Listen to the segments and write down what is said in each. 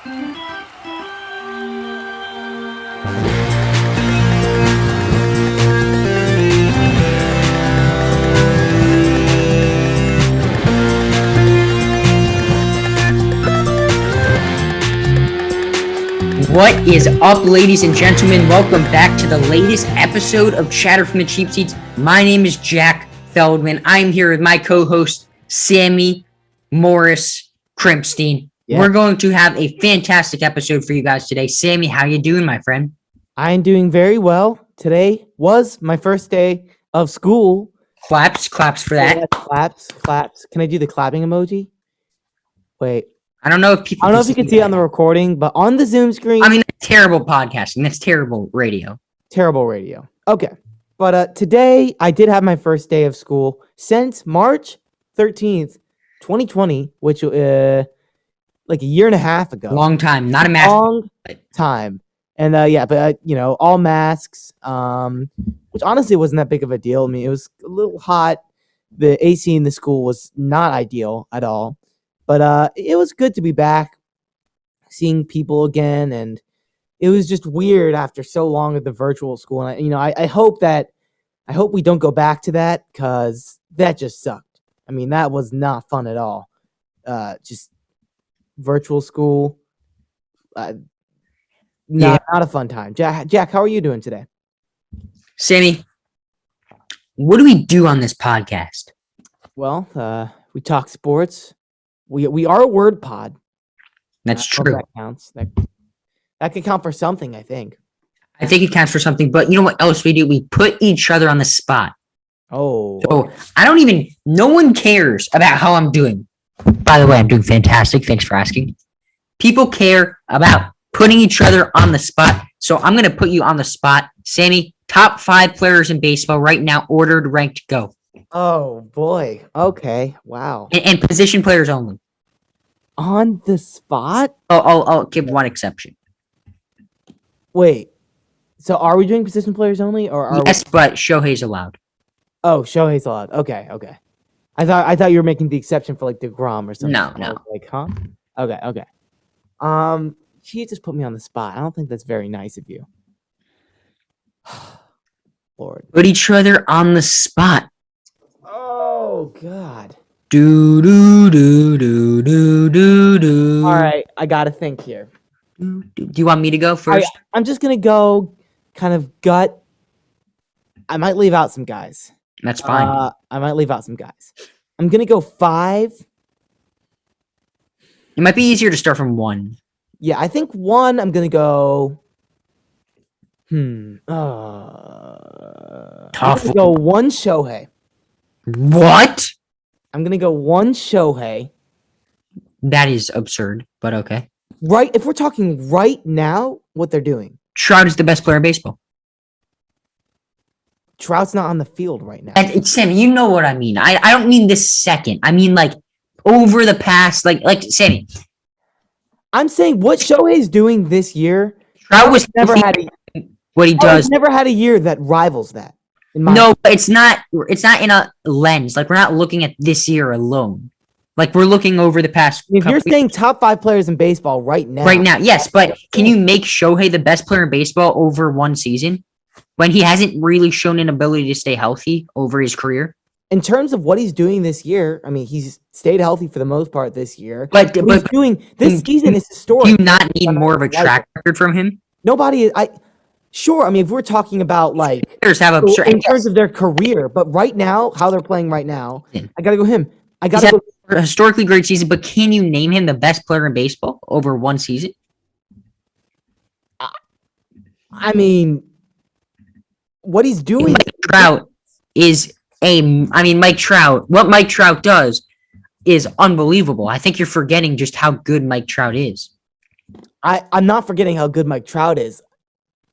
What is up, ladies and gentlemen? Welcome back to the latest episode of Chatter from the Cheap Seats. My name is Jack Feldman. I'm here with my co-host, Sammy Morris Krimpstein. Yeah. We're going to have a fantastic episode for you guys today. Sammy, how you doing, my friend? I'm doing very well. Today was my first day of school. Claps for that. Yeah, claps. Can I do the clapping emoji? Wait. I don't know if people. I don't know if you can see it on the recording, but on the Zoom screen. I mean, that's terrible podcasting. That's terrible radio. Terrible radio. Okay. But today, I did have my first day of school since March 13th, 2020, which like a year and a half ago. Long time. Not a mask. Long time. And all masks, which honestly wasn't that big of a deal. I mean, it was a little hot. The AC in the school was not ideal at all. But it was good to be back, seeing people again, and it was just weird after so long of the virtual school. And I hope we don't go back to that, because that just sucked. I mean, that was not fun at all. Just virtual school, not a fun time. Jack, how are you doing today? Sammy, what do we do on this podcast? Well, we talk sports. We are a word pod. That's true. That counts. That could count for something, I think. I think it counts for something, but you know what else we do? We put each other on the spot. Oh. So no one cares about how I'm doing. By the way, I'm doing fantastic. Thanks for asking. People care about putting each other on the spot. So I'm going to put you on the spot. Sammy, top 5 players in baseball right now, ordered, ranked, go. Oh, boy. Okay. Wow. And position players only. On the spot? I'll give one exception. Wait. So are we doing position players only? Yes, but Shohei's allowed. Oh, Shohei's allowed. Okay. I thought you were making the exception for like DeGrom or something. No. Like, huh? Okay. She just put me on the spot. I don't think that's very nice of you. Lord. Put each other on the spot. Oh, God. Do. All right, I got to think here. Do you want me to go first? I'm just going to go kind of gut. I might leave out some guys. That's fine. I might leave out some guys. I'm going to go 5. It might be easier to start from 1. Yeah, I think 1, I'm going to go... Tough. I'm going to go 1 Shohei. What? I'm going to go 1 Shohei. That is absurd, but okay. Right, if we're talking right now, what they're doing. Trout is the best player in baseball. Trout's not on the field right now. Sammy, you know what I mean. I don't mean this second. I mean like over the past, like Sammy. I'm saying what Shohei's doing this year. Trout was never had what he does. Never had a year that rivals that. No, but it's not in a lens. Like, we're not looking at this year alone. Like, we're looking over the past. If you're saying top 5 players in baseball right now. Right now, yes. But can you make Shohei the best player in baseball over one season when he hasn't really shown an ability to stay healthy over his career? In terms of what he's doing this year, I mean, he's stayed healthy for the most part this year. But he's doing this season is historic. Do you not need more of a track record from him? Sure, I mean, if we're talking about like in terms of their career, but right now, how they're playing right now, I gotta go him. I gotta go a historically great season, but can you name him the best player in baseball over one season? I mean, what he's doing. Mike Trout. What Mike Trout does is unbelievable. I think you're forgetting just how good Mike Trout is. I'm not forgetting how good Mike Trout is.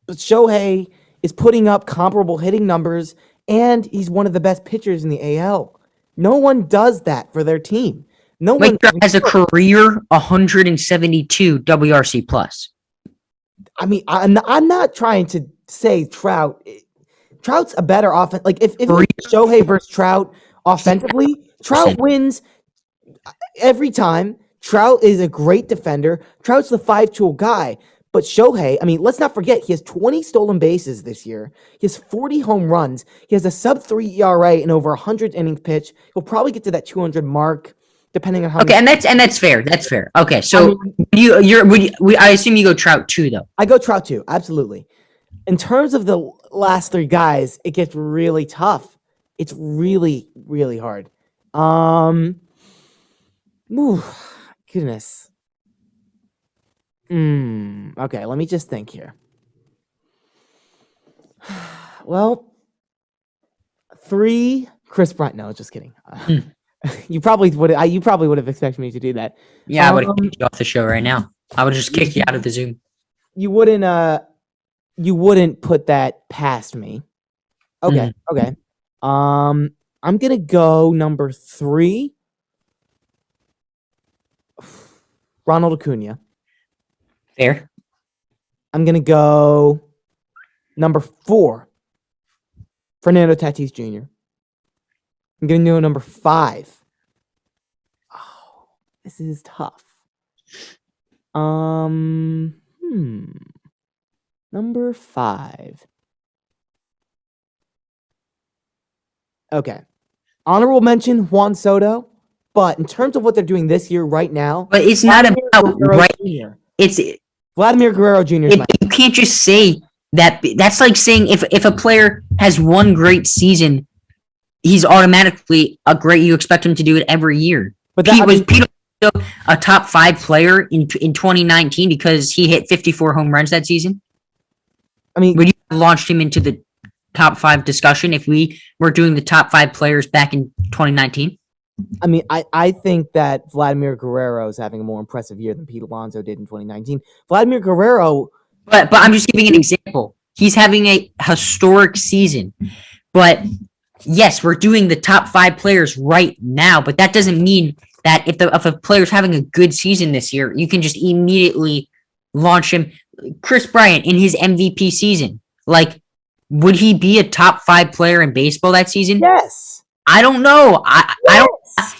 But Shohei is putting up comparable hitting numbers, and he's one of the best pitchers in the AL. No one does that for their team. Mike Trout has a career 172 WRC plus. I mean, I'm not trying to say Trout's a better offense. Like if Shohei versus Trout offensively, Trout wins every time. Trout is a great defender. Trout's the 5-tool guy. But Shohei, I mean, let's not forget, he has 20 stolen bases this year. He has 40 home runs. He has a sub-3 ERA and over 100 innings pitched. He'll probably get to that 200 mark, depending on how. Okay, and that's fair. That's fair. Okay, so I assume you go Trout too, though. I go Trout too, absolutely. In terms of the last three guys, it gets really tough. It's really, really hard. Goodness. Okay, let me just think here. Well, 3 Chris Bryant. No, just kidding. You probably would have expected me to do that. Yeah, I would have kicked you off the show right now. I would just kick you out of the Zoom. You wouldn't put that past me. Okay. Okay. I'm gonna go number 3. Ronald Acuna. Fair. I'm gonna go number 4. Fernando Tatis Jr. I'm gonna go number 5. Oh, this is tough. Number 5. Okay. Honorable mention Juan Soto, but in terms of what they're doing this year right now, but it's not about right. It's Vladimir Guerrero Jr. You can't just say that. That's like saying if a player has one great season, he's automatically a great. You expect him to do it every year. But Pete was a top 5 player in 2019 because he hit 54 home runs that season. I mean, would you have launched him into the top 5 discussion if we were doing the top 5 players back in 2019? I mean, I think that Vladimir Guerrero is having a more impressive year than Pete Alonso did in 2019. Vladimir Guerrero... But I'm just giving an example. He's having a historic season. But, yes, we're doing the top 5 players right now, but that doesn't mean that if a player's having a good season this year, you can just immediately launch him. Chris Bryant in his MVP season, like, would he be a top 5 player in baseball that season? Yes. I don't know. I don't.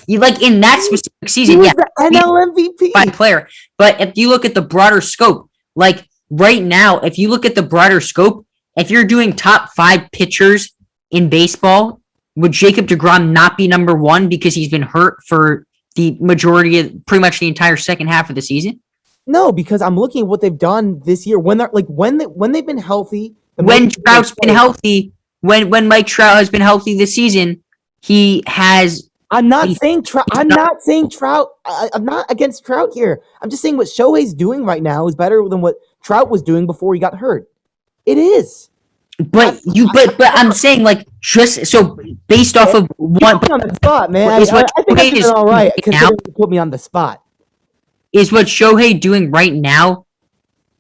You like in that specific season, he was the NL MVP 5 player. But if you look at the broader scope, like right now, if you look at the broader scope, if you're doing top 5 pitchers in baseball, would Jacob deGrom not be number 1 because he's been hurt for the majority of pretty much the entire second half of the season? No, because I'm looking at what they've done this year when they're like when they've been healthy. When Trout's been healthy, when Mike Trout has been healthy this season, he has. I'm not saying Trout. I'm not saying Trout. I'm not against Trout here. I'm just saying what Shohei's doing right now is better than what Trout was doing before he got hurt. It is. But I'm saying like just so based off of one. Put me on the spot, man. I think I'm doing all right considering you put me on the spot. Is what Shohei doing right now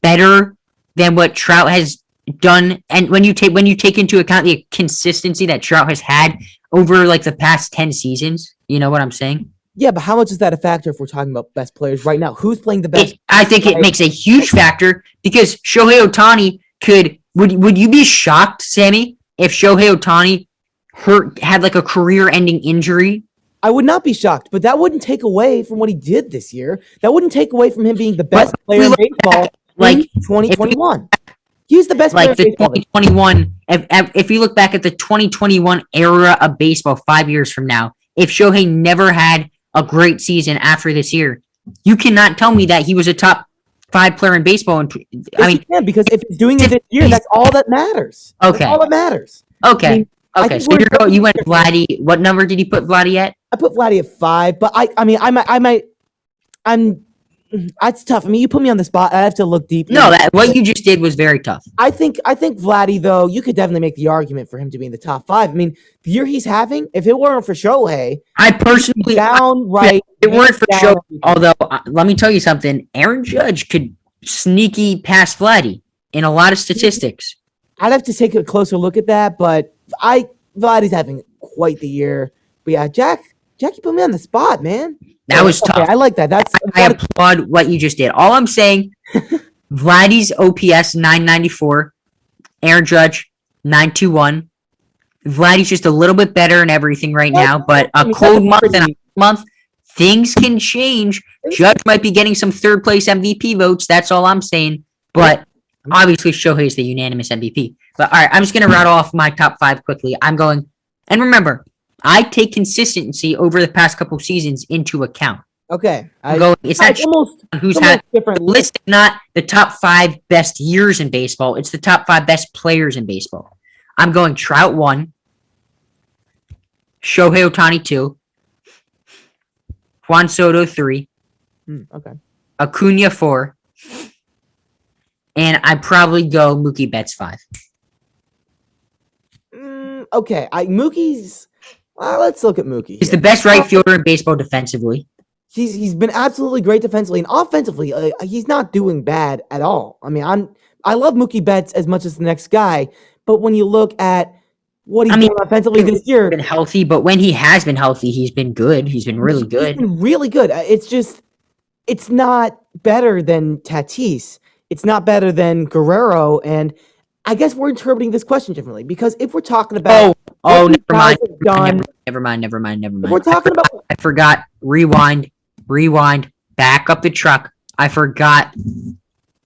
better than what Trout has done? And when you take into account the consistency that Trout has had over like the past 10 seasons, you know what I'm saying? Yeah, but how much is that a factor if we're talking about best players right now? Who's playing the best? I think it makes a huge factor because Shohei Ohtani could. Would you be shocked, Sammy, if Shohei Ohtani had like a career-ending injury? I would not be shocked, but that wouldn't take away from what he did this year. That wouldn't take away from him being the best player in baseball in 2021. He was the best player in baseball. 2021. If you look back at the 2021 era of baseball 5 years from now, if Shohei never had a great season after this year, you cannot tell me that he was a top 5 player in baseball. I mean, because if he's doing it this year, that's all that matters. Okay, that's all that matters. Okay, I mean, okay. So you went Vladdy. What number did you put Vladdy at? I put Vladdy at 5, but it's tough. I mean, you put me on the spot. I have to look deep. No, what you just did was very tough. I think Vladdy, though, you could definitely make the argument for him to be in the top 5. I mean, the year he's having, if it weren't for Shohei, I personally downright. If it weren't for Shohei, although let me tell you something, Aaron Judge could sneaky pass Vladdy in a lot of statistics. I'd have to take a closer look at that, but Vladdy's having quite the year. But yeah, Jack, you put me on the spot, man. That was tough. I like that. I applaud what you just did. All I'm saying, Vladdy's OPS 994, Aaron Judge 921. Vladdy's just a little bit better in everything right now, but a cold month and a month, things can change. Judge might be getting some third place MVP votes. That's all I'm saying. But obviously, Shohei is the unanimous MVP. But all right, I'm just going to rattle off my top 5 quickly. I'm going, and remember, I take consistency over the past couple seasons into account. Okay. It's not who's had different list, not the top 5 best years in baseball. It's the top 5 best players in baseball. I'm going Trout 1, Shohei Ohtani 2, Juan Soto 3, okay, Acuna 4, and I probably go Mookie Betts 5. Okay, Mookie's. Let's look at Mookie. He's the best right fielder in baseball defensively. He's been absolutely great defensively and offensively. He's not doing bad at all. I mean, I love Mookie Betts as much as the next guy, but when you look at what he's done offensively this year, been healthy. But when he has been healthy, he's been good. He's been really good. He's been really good. It's not better than Tatis. It's not better than Guerrero. And I guess we're interpreting this question differently because if we're talking about never mind. If we're talking about, I forgot. Rewind, back up the truck. I forgot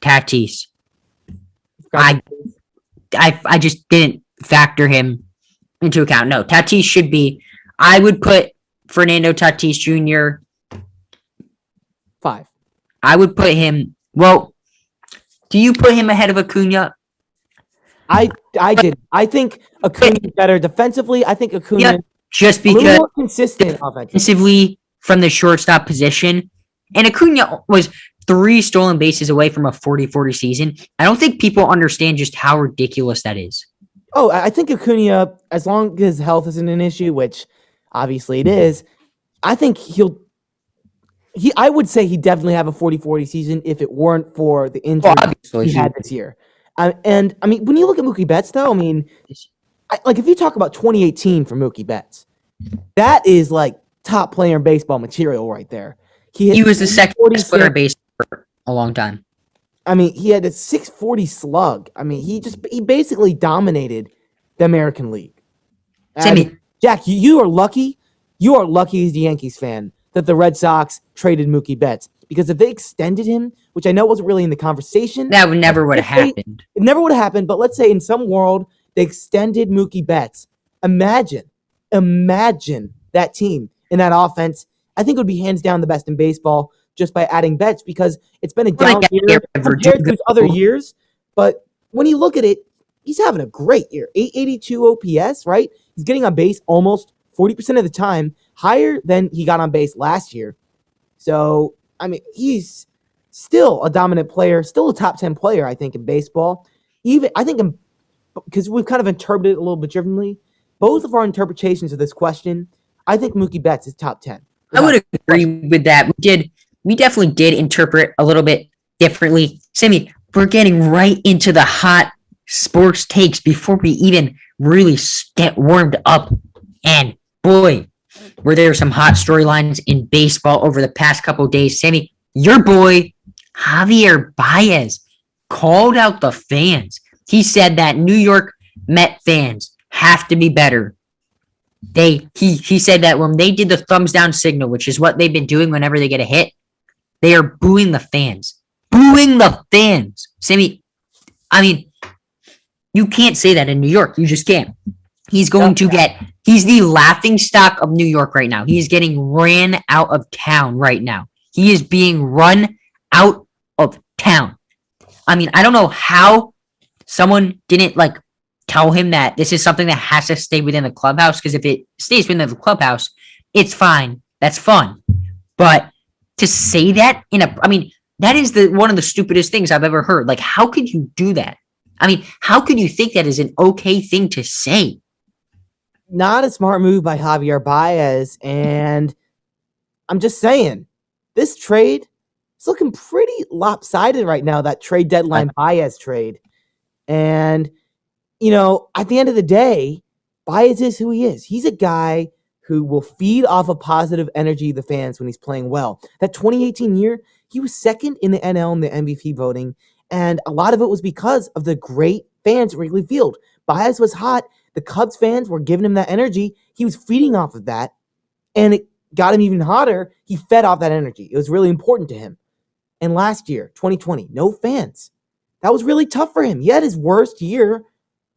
Tatis. I just didn't factor him into account. No, Tatis should be. I would put Fernando Tatis Jr. 5. I would put him. Well, do you put him ahead of Acuna? I did. I think Acuna is better defensively. I think Acuna just because more consistent offensively from the shortstop position. And Acuna was 3 stolen bases away from a 40-40 season. I don't think people understand just how ridiculous that is. Oh, I think Acuna, as long as his health isn't an issue, which obviously it is, I think I would say he'd definitely have a 40-40 season if it weren't for the injury he had this year. And, I mean, when you look at Mookie Betts, though, I mean, if you talk about 2018 for Mookie Betts, that is like top player in baseball material right there. He was the second best player in baseball for a long time. I mean, he had a 640 slug. I mean, he basically dominated the American League. Sammy. Jack, you are lucky. You are lucky as a Yankees fan that the Red Sox traded Mookie Betts. Because if they extended him, which I know wasn't really in the conversation. That never would have happened. It never would have happened. But let's say in some world, they extended Mookie Betts. Imagine that team in that offense. I think it would be hands down the best in baseball just by adding Betts because it's been a down year compared to other years. But when you look at it, he's having a great year. 882 OPS, right? He's getting on base almost 40% of the time, higher than he got on base last year. So, I mean, he's still a dominant player, still a top 10 player, I think, in baseball. Because we've kind of interpreted it a little bit differently, both of our interpretations of this question, I think Mookie Betts is top 10. I would agree with that. We definitely did interpret a little bit differently. Sammy, we're getting right into the hot sports takes before we even really get warmed up. And boy, were there some hot storylines in baseball over the past couple of days. Sammy, your boy, Javier Baez, called out the fans. He said that New York Met fans have to be better. He said that when they did the thumbs down signal, which is what they've been doing whenever they get a hit, they are booing the fans. Booing the fans. Sammy, I mean, you can't say that in New York. You just can't. He's the laughing stock of New York right now. He's getting ran out of town right now. He is being run out of town. I mean, I don't know how someone didn't tell him that this is something that has to stay within the clubhouse, because if it stays within the clubhouse, it's fine. That's fun. But to say that that is one of the stupidest things I've ever heard. Like, how could you do that? I mean, how could you think that is an okay thing to say? Not a smart move by Javier Baez, and I'm just saying, this trade is looking pretty lopsided right now, that trade deadline Baez trade. And, at the end of the day, Baez is who he is. He's a guy who will feed off of positive energy of the fans when he's playing well. That 2018 year, he was second in the NL in the MVP voting, and a lot of it was because of the great fans at Wrigley Field. Baez was hot. The Cubs fans were giving him that energy. He was feeding off of that, and got him even hotter, he fed off that energy. It was really important to him. And last year, 2020, no fans. That was really tough for him. He had his worst year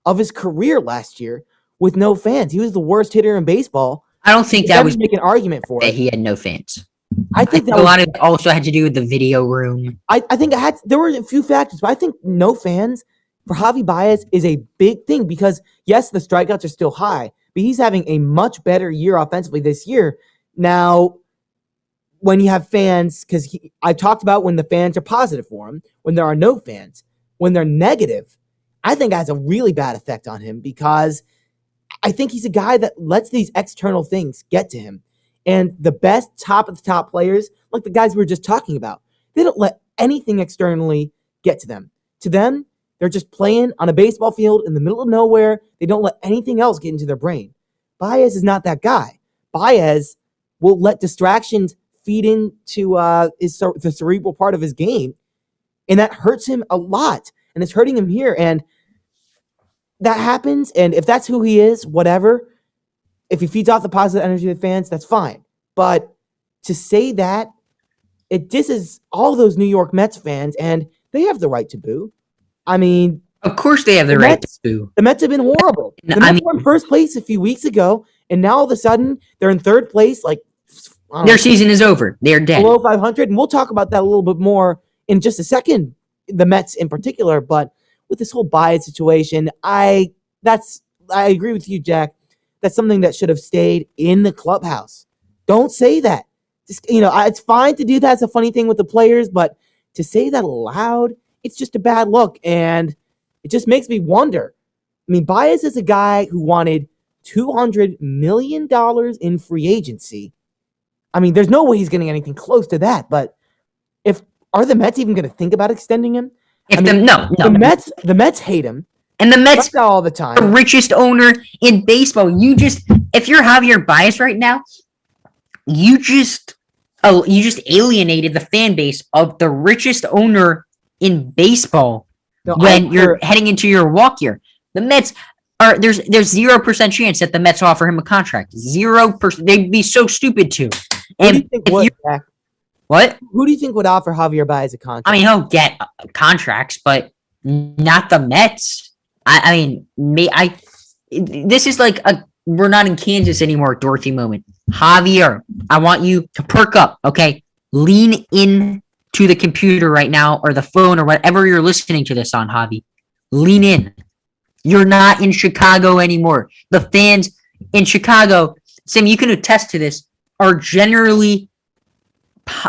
of his career last year with no fans. He was the worst hitter in baseball. I don't think that was make an argument for that it. he had no fans. I think that a lot of it also had to do with the video room. I think there were a few factors, but I think no fans for Javi Baez is a big thing because, yes, the strikeouts are still high, but he's having a much better year offensively this year. Now, when you have fans, because I talked about when the fans are positive for him, when there are no fans, when they're negative, I think that has a really bad effect on him because I think he's a guy that lets these external things get to him. And the best top of the top players, like the guys we were just talking about, they don't let anything externally get to them. To them, they're just playing on a baseball field in the middle of nowhere. They don't let anything else get into their brain. Baez is not that guy. Baez will let distractions feed into the cerebral part of his game, and that hurts him a lot, and it's hurting him here. And that happens, and if that's who he is, whatever, if he feeds off the positive energy of the fans, that's fine. But to say that, it disses all those New York Mets fans, and they have the right to boo. I mean, of course they have the right to boo. The Mets have been horrible. The Mets were in first place a few weeks ago, and now all of a sudden they're in third place. Like their season is over. They're dead. Below 500, and we'll talk about that a little bit more in just a second. The Mets in particular, but with this whole Baez situation, I agree with you, Jack. That's something that should have stayed in the clubhouse. Don't say that. Just, it's fine to do that. It's a funny thing with the players, but to say that aloud, it's just a bad look, and it just makes me wonder. I mean, Baez is a guy who wanted $200 million in free agency. I mean, there's no way he's getting anything close to that, but are the Mets even going to think about extending him? No. The Mets hate him. And the Mets all the time. The richest owner in baseball. If you're Javier Baez right now, you just alienated the fan base of the richest owner in baseball when you're heading into your walk year. The Mets there's 0% chance that the Mets offer him a contract. 0%. They'd be so stupid to. And who do you think Jack? What? Who do you think would offer Javier Baez a contract? I mean, he'll get contracts, but not the Mets. This is like we're not in Kansas anymore, Dorothy moment. Javier, I want you to perk up, okay? Lean in to the computer right now or the phone or whatever you're listening to this on, Javi. Lean in. You're not in Chicago anymore. The fans in Chicago, Sam, you can attest to this, are generally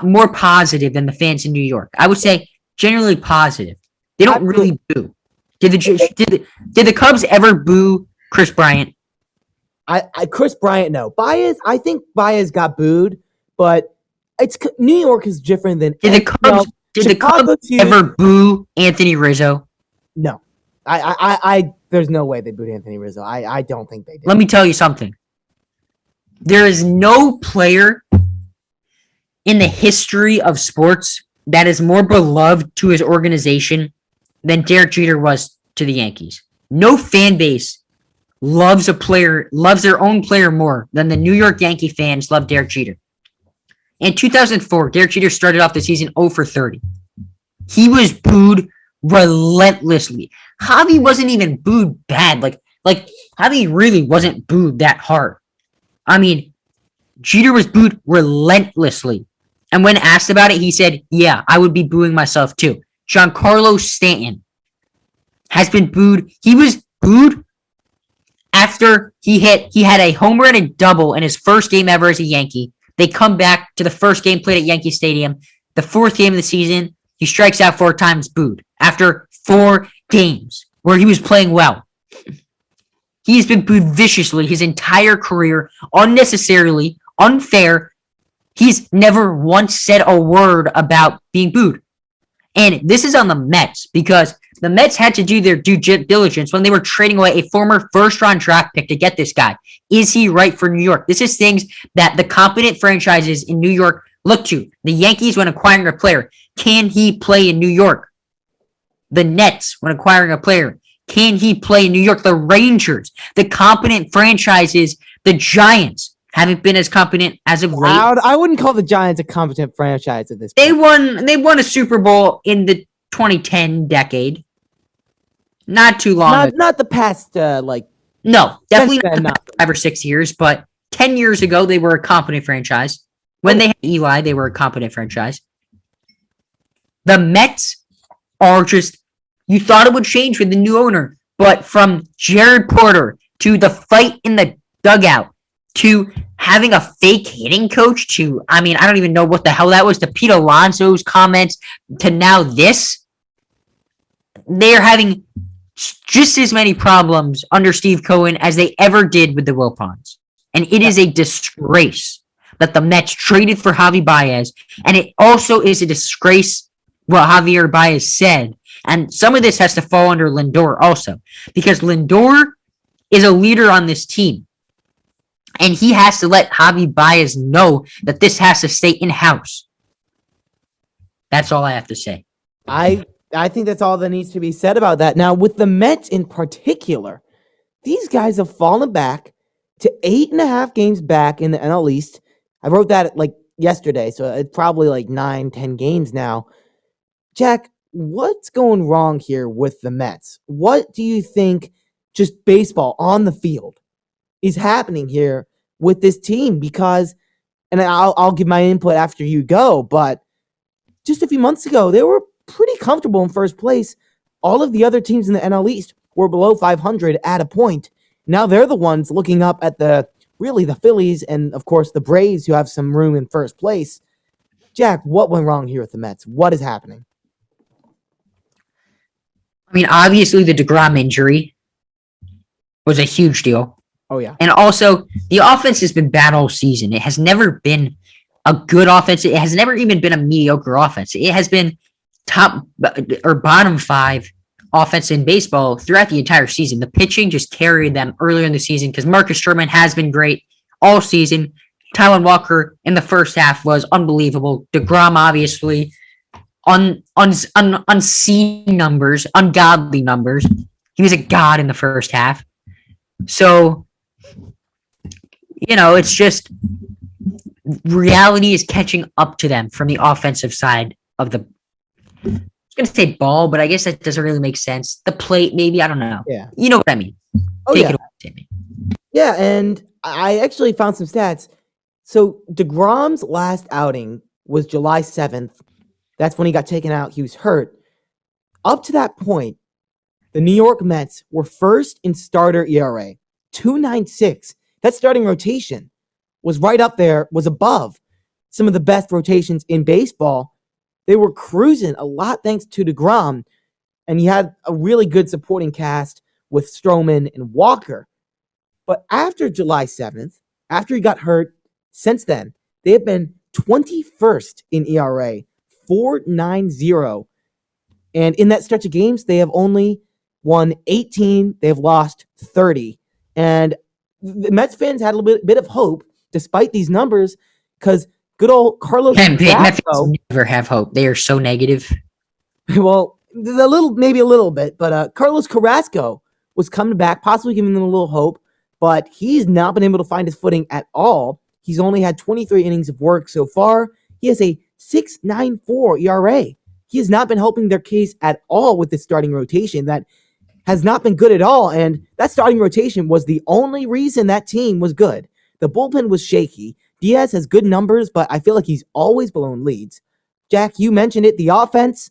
more positive than the fans in New York. I would say generally positive. They don't really boo. Did the Cubs ever boo Chris Bryant? Chris Bryant, no. Baez, I think Baez got booed, but New York is different than. Did the Cubs ever boo Anthony Rizzo? No, there's no way they booed Anthony Rizzo. I don't think they did. Let me tell you something. There is no player in the history of sports that is more beloved to his organization than Derek Jeter was to the Yankees. No fan base loves their own player more than the New York Yankee fans love Derek Jeter. In 2004, Derek Jeter started off the season 0 for 30. He was booed relentlessly. Javi wasn't even booed bad. Like Javi really wasn't booed that hard. I mean, Jeter was booed relentlessly. And when asked about it, he said, yeah, I would be booing myself too. Giancarlo Stanton has been booed. He was booed after he had a home run and double in his first game ever as a Yankee. They come back to the first game played at Yankee Stadium. The fourth game of the season, he strikes out 4 times, booed. After 4 games where he was playing well. He has been booed viciously his entire career, unnecessarily, unfair. He's never once said a word about being booed. And this is on the Mets because the Mets had to do their due diligence when they were trading away a former first-round draft pick to get this guy. Is he right for New York? This is things that the competent franchises in New York look to. The Yankees, when acquiring a player, can he play in New York? The Nets, when acquiring a player, can he play in New York? The Rangers, the competent franchises, the Giants, haven't been as competent as of late. I wouldn't call the Giants a competent franchise at this They point. won a Super Bowl in the 2010 decade. Not too long ago. Not the past, No, definitely Since then, not the past 5 or 6 years, but 10 years ago, they were a competent franchise. When they had Eli, they were a competent franchise. The Mets are just, you thought it would change with the new owner, but from Jared Porter to the fight in the dugout to having a fake hitting coach to, I don't even know what the hell that was, to Pete Alonso's comments to now this, they're having just as many problems under Steve Cohen as they ever did with the Wilpons. And it is a disgrace that the Mets traded for Javi Baez. And it also is a disgrace what Javier Baez said. And some of this has to fall under Lindor also. Because Lindor is a leader on this team. And he has to let Javi Baez know that this has to stay in-house. That's all I have to say. I think that's all that needs to be said about that. Now, with the Mets in particular, these guys have fallen back to 8.5 games back in the NL East. I wrote that yesterday, so it's probably 9-10 games now. Jack, what's going wrong here with the Mets? What do you think, just baseball on the field, is happening here with this team? Because, and I'll give my input after you go, but just a few months ago, they were pretty comfortable in first place. All of the other teams in the NL East were below 500 at a point. Now they're the ones looking up at the Phillies and, of course, the Braves, who have some room in first place. Jack, what went wrong here with the Mets? What is happening? Obviously the DeGrom injury was a huge deal. Oh, yeah. And also, the offense has been bad all season. It has never been a good offense. It has never even been a mediocre offense. It has been top or bottom 5 offense in baseball throughout the entire season. The pitching just carried them earlier in the season because Marcus Stroman has been great all season. Tylan Walker in the first half was unbelievable. DeGrom, obviously, unseen numbers, ungodly numbers. He was a god in the first half. So, it's just reality is catching up to them from the offensive side of the, I was going to say ball, but I guess that doesn't really make sense. The plate, maybe, I don't know. Yeah. You know what I mean. Take it away, Sammy. Yeah, and I actually found some stats. So DeGrom's last outing was July 7th. That's when he got taken out. He was hurt. Up to that point, the New York Mets were first in starter ERA, 2.96. That starting rotation was right up there, was above some of the best rotations in baseball. They were cruising a lot thanks to DeGrom, and he had a really good supporting cast with Stroman and Walker. But after July 7th, after he got hurt, since then, they have been 21st in ERA, 4.90. And in that stretch of games, they have only won 18. They have lost 30. And the Mets fans had a little bit of hope, despite these numbers, because good old Carlos Carrasco never have hope. They are so negative. Well, maybe a little bit, but Carlos Carrasco was coming back, possibly giving them a little hope, but he's not been able to find his footing at all. He's only had 23 innings of work so far. He has a 6.94 ERA. He has not been helping their case at all with this starting rotation that has not been good at all, and that starting rotation was the only reason that team was good. The bullpen was shaky. Diaz has good numbers, but I feel like he's always blown leads. Jack, you mentioned it. The offense,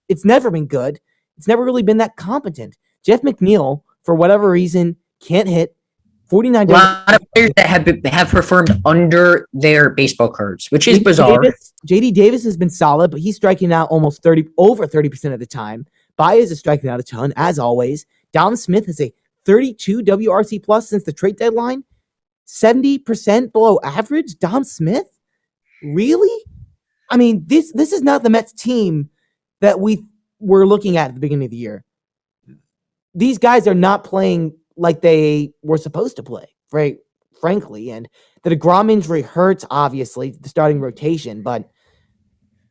it's never been good. It's never really been that competent. Jeff McNeil, for whatever reason, can't hit. 49 days. A lot of players that have performed under their baseball cards, which is bizarre. JD Davis has been solid, but he's striking out over 30% of the time. Baez is striking out a ton, as always. Dom Smith has a 32 WRC plus since the trade deadline. 70% below average. Dom Smith? Really? This is not the Mets team that we were looking at the beginning of the year. These guys are not playing like they were supposed to play, right? Frankly. And the DeGrom injury hurts, obviously, the starting rotation. But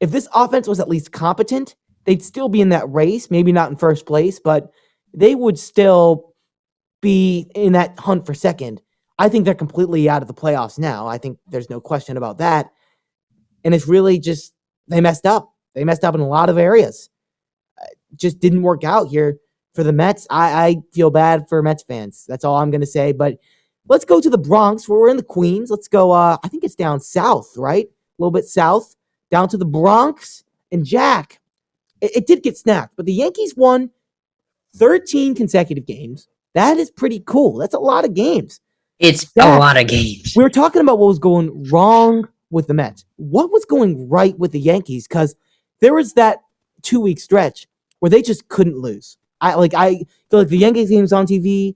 if this offense was at least competent, they'd still be in that race, maybe not in first place, but they would still be in that hunt for second. I think they're completely out of the playoffs now. I think there's no question about that. And it's really just they messed up. They messed up in a lot of areas. Just didn't work out here for the Mets. I feel bad for Mets fans. That's all I'm going to say. But let's go to the Bronx where we're in the Queens. Let's go. I think it's down south, right? A little bit south, down to the Bronx. And Jack, it did get snapped, but the Yankees won 13 consecutive games. That is pretty cool. That's a lot of games. It's Jack, a lot of games. We were talking about what was going wrong with the Mets. What was going right with the Yankees? Because there was that 2-week stretch where they just couldn't lose. I feel like the Yankees game was on TV,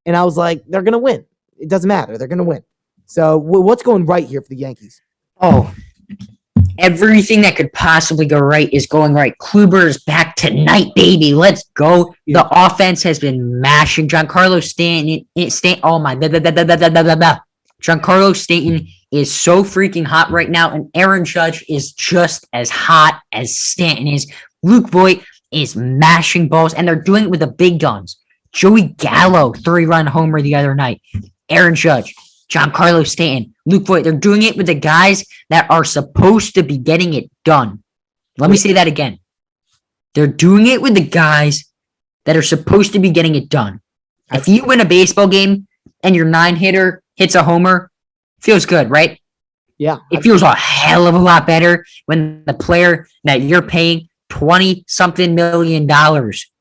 and I was like, they're going to win. It doesn't matter. They're going to win. So what's going right here for the Yankees? Oh, everything that could possibly go right is going right. Kluber's back tonight, baby. Let's go. Yeah. The offense has been mashing. Giancarlo Stanton. Oh my. Giancarlo Stanton is so freaking hot right now, and Aaron Judge is just as hot as Stanton is. Luke Voigt is mashing balls, and they're doing it with the big guns. Joey Gallo, 3-run homer the other night. Aaron Judge, Giancarlo Stanton, Luke Voigt. They're doing it with the guys that are supposed to be getting it done. Let me say that again. They're doing it with the guys that are supposed to be getting it done. If you win a baseball game and your 9-hitter hits a homer, feels good, right? Yeah. It feels a hell of a lot better when the player that you're paying $20-something million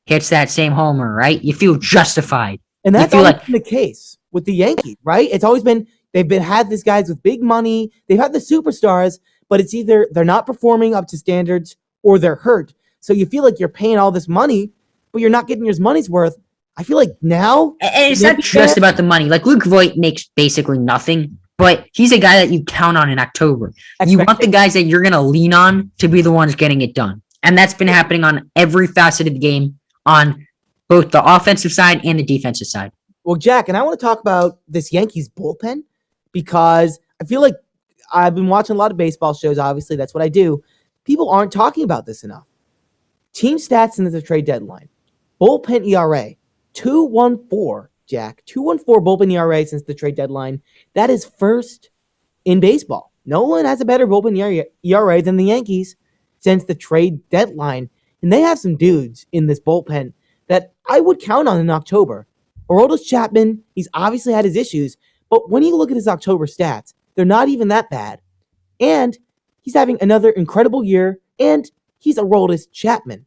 hits that same homer, right? You feel justified. And that's always been the case with the Yankees, right? It's always been had these guys with big money. They've had the superstars, but it's either they're not performing up to standards or they're hurt. So you feel like you're paying all this money, but you're not getting your money's worth. I feel like now... And it's not just about the money. Like, Luke Voigt makes basically nothing, but he's a guy that you count on in October. You want the guys that you're going to lean on to be the ones getting it done. And that's been happening on every facet of the game on both the offensive side and the defensive side. Well, Jack, and I want to talk about this Yankees bullpen because I feel like I've been watching a lot of baseball shows. Obviously, that's what I do. People aren't talking about this enough. Team stats since the trade deadline. Bullpen ERA, 2.14, Jack. 2.14 bullpen ERA since the trade deadline. That is first in baseball. No one has a better bullpen ERA than the Yankees since the trade deadline. And they have some dudes in this bullpen that I would count on in October. Aroldis Chapman, he's obviously had his issues, but when you look at his October stats, they're not even that bad. And he's having another incredible year, and he's Aroldis Chapman.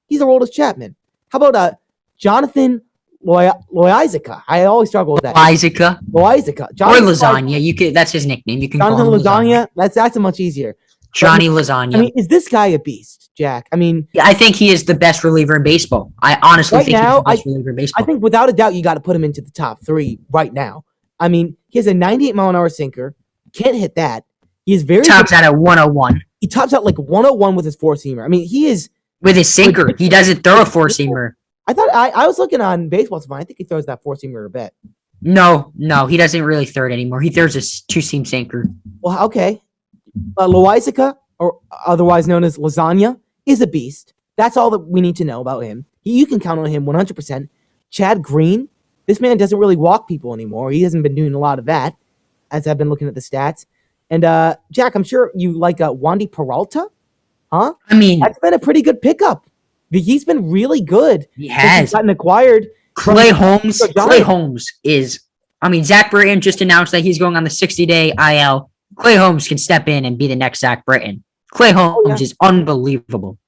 He's Aroldis Chapman. How about Jonathan Loizica? I always struggle with that. Loizica. Or Lasagna. You could. That's his nickname. You can Jonathan call him Lasagna. That's a much easier. Johnny Lasagna. I mean, is this guy a beast, Jack? I mean, yeah, I think he is the best reliever in baseball. I honestly think he's the best reliever in baseball. I think without a doubt, you got to put him into the top 3 right now. I mean, he has a 98-mile-an-hour sinker. Can't hit that. He is very tops out at 101. He tops out like 101 with his 4-seamer. I mean, he is with his sinker. He doesn't throw a 4-seamer. I thought I was looking on Baseball Savant. I think he throws that 4-seamer a bit. No, he doesn't really throw it anymore. He throws a 2-seam sinker. Well, okay. Loizica, or otherwise known as Lasagna, is a beast. That's all that we need to know about him. You can count on him 100%. Chad Green, this man doesn't really walk people anymore. He hasn't been doing a lot of that, as I've been looking at the stats. And Jack, I'm sure you like Wandy Peralta, huh? I mean, that's been a pretty good pickup. He's been really good. He has. He's gotten acquired. Clay Holmes is. I mean, Zach Britton just announced that he's going on the 60-day IL. Clay Holmes can step in and be the next Zach Britton. Clay Holmes is unbelievable.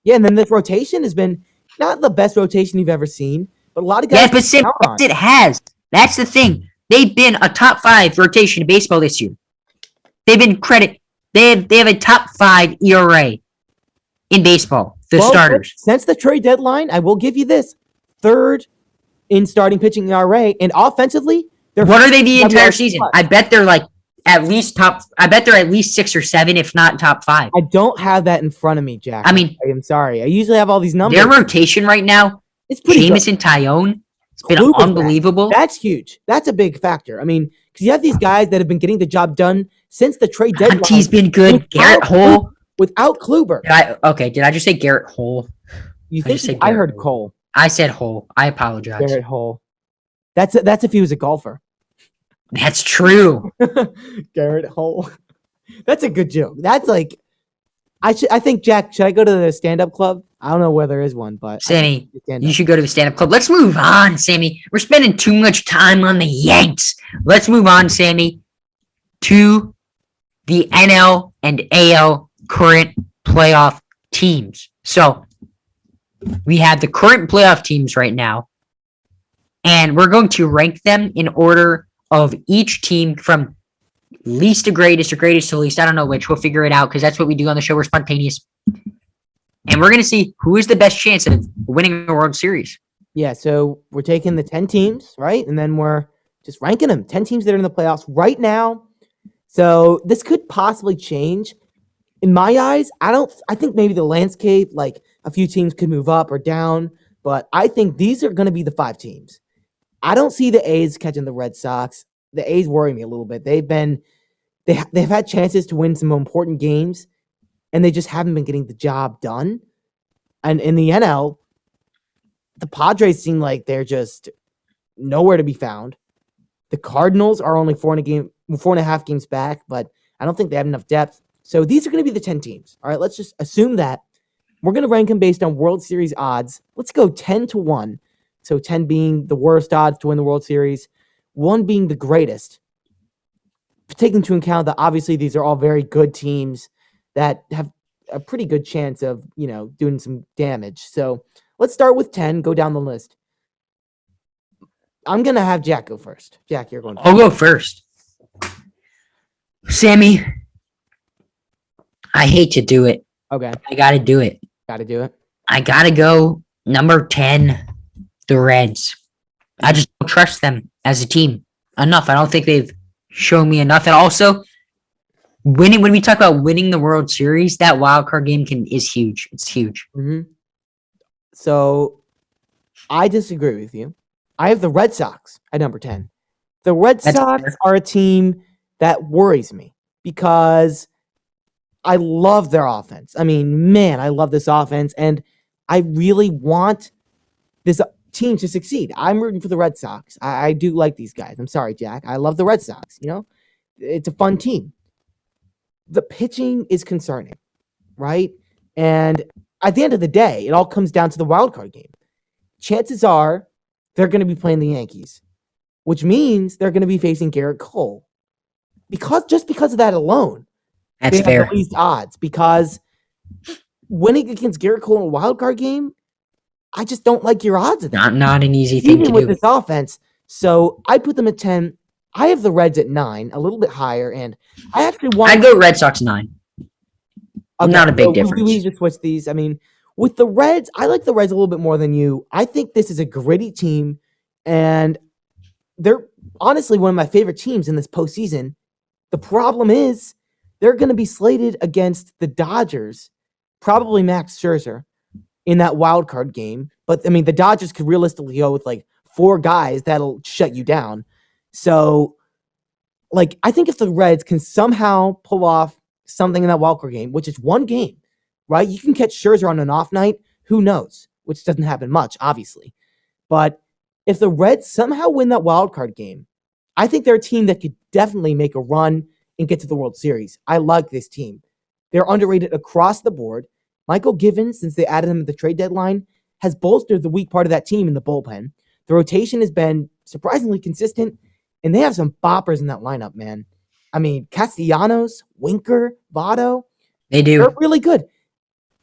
Yeah, and then this rotation has been not the best rotation you've ever seen, but a lot of guys. Yeah, but Sam, it has. That's the thing. They've been a top 5 rotation in baseball this year. They've been They have a top 5 ERA in baseball. The starters. Since the trade deadline, I will give you this: 3rd in starting pitching ERA, and offensively, what are they the entire season? I bet they're like at least 6 or 7, if not top 5. I don't have that in front of me, Jack. I mean, I'm sorry. I usually have all these numbers. Their rotation right now, it's pretty Jamison Tyone, it's been unbelievable. That's huge. That's a big factor. I mean, because you have these guys that have been getting the job done since the trade deadline. He's been good. Garrett Hole. Without Kluber. Did I just say Garrett Hole? You think I heard Cole. I said Hole. I apologize. Garrett Hole. That's if he was a golfer. That's true. Garrett Hole. That's a good joke. That's like I think Jack, should I go to the stand-up club? I don't know where there is one, but Sammy, you should go to the stand-up club. Let's move on, Sammy. We're spending too much time on the Yanks. Let's move on, Sammy, to the NL and AL current playoff teams. So we have the current playoff teams right now, and we're going to rank them in order of each team from least to greatest or greatest to least. I don't know which. We'll figure it out because that's what we do on the show. We're spontaneous. And we're going to see who is the best chance of winning a World Series. Yeah, so we're taking the 10 teams, right? And then we're just ranking them. 10 teams that are in the playoffs right now. So this could possibly change. In my eyes, I think maybe the landscape, like a few teams could move up or down, but I think these are going to be the 5 teams. I don't see the A's catching the Red Sox. The A's worry me a little bit. They've had chances to win some important games, and they just haven't been getting the job done. And in the NL, the Padres seem like they're just nowhere to be found. The Cardinals are only 4.5 games back, but I don't think they have enough depth. So these are going to be the 10 teams. All right, let's just assume that. We're going to rank them based on World Series odds. Let's go 10-1. So 10 being the worst odds to win the World Series, 1 being the greatest. Taking into account that obviously these are all very good teams that have a pretty good chance of, doing some damage. So let's start with 10, go down the list. I'm going to have Jack go first. Jack, you're going first. I'll go first. Sammy, I hate to do it. Okay. I got to do it. Got to do it. I got to go number 10, the Reds. I just don't trust them as a team enough. I don't think they've shown me enough. And also, when we talk about winning the World Series, that wild card game is huge. It's huge. Mm-hmm. So I disagree with you. I have the Red Sox at number 10. The Red Sox are a team that worries me because I love their offense. I mean, man, I love this offense, and I really want this team to succeed. I'm rooting for the Red Sox. I do like these guys. I'm sorry, Jack. I love the Red Sox. It's a fun team. The pitching is concerning, right? And at the end of the day, it all comes down to the wild card game. Chances are they're going to be playing the Yankees, which means they're going to be facing Garrett Cole. Because of that alone, that's fair. Have the least odds. Because winning against Garrett Cole in a wild card game, I just don't like your odds of that. Not an easy thing to do. Even with this offense. So I put them at 10. I have the Reds at 9, a little bit higher, and I actually want. I'd go Red Sox 9. Okay, not a big difference. We just switch these. I mean, with the Reds, I like the Reds a little bit more than you. I think this is a gritty team, and they're honestly one of my favorite teams in this postseason. The problem is they're going to be slated against the Dodgers, probably Max Scherzer, in that wild card game. But, I mean, the Dodgers could realistically go with, 4 guys that'll shut you down. So, I think if the Reds can somehow pull off something in that wild card game, which is one game, right? You can catch Scherzer on an off night. Who knows? Which doesn't happen much, obviously. But if the Reds somehow win that wild card game, I think they're a team that could definitely make a run and get to the World Series. I like this team. They're underrated across the board. Michael Givens, since they added him at the trade deadline, has bolstered the weak part of that team in the bullpen. The rotation has been surprisingly consistent, and they have some boppers in that lineup, man. I mean, Castellanos, Winker, Votto. They do. They're really good.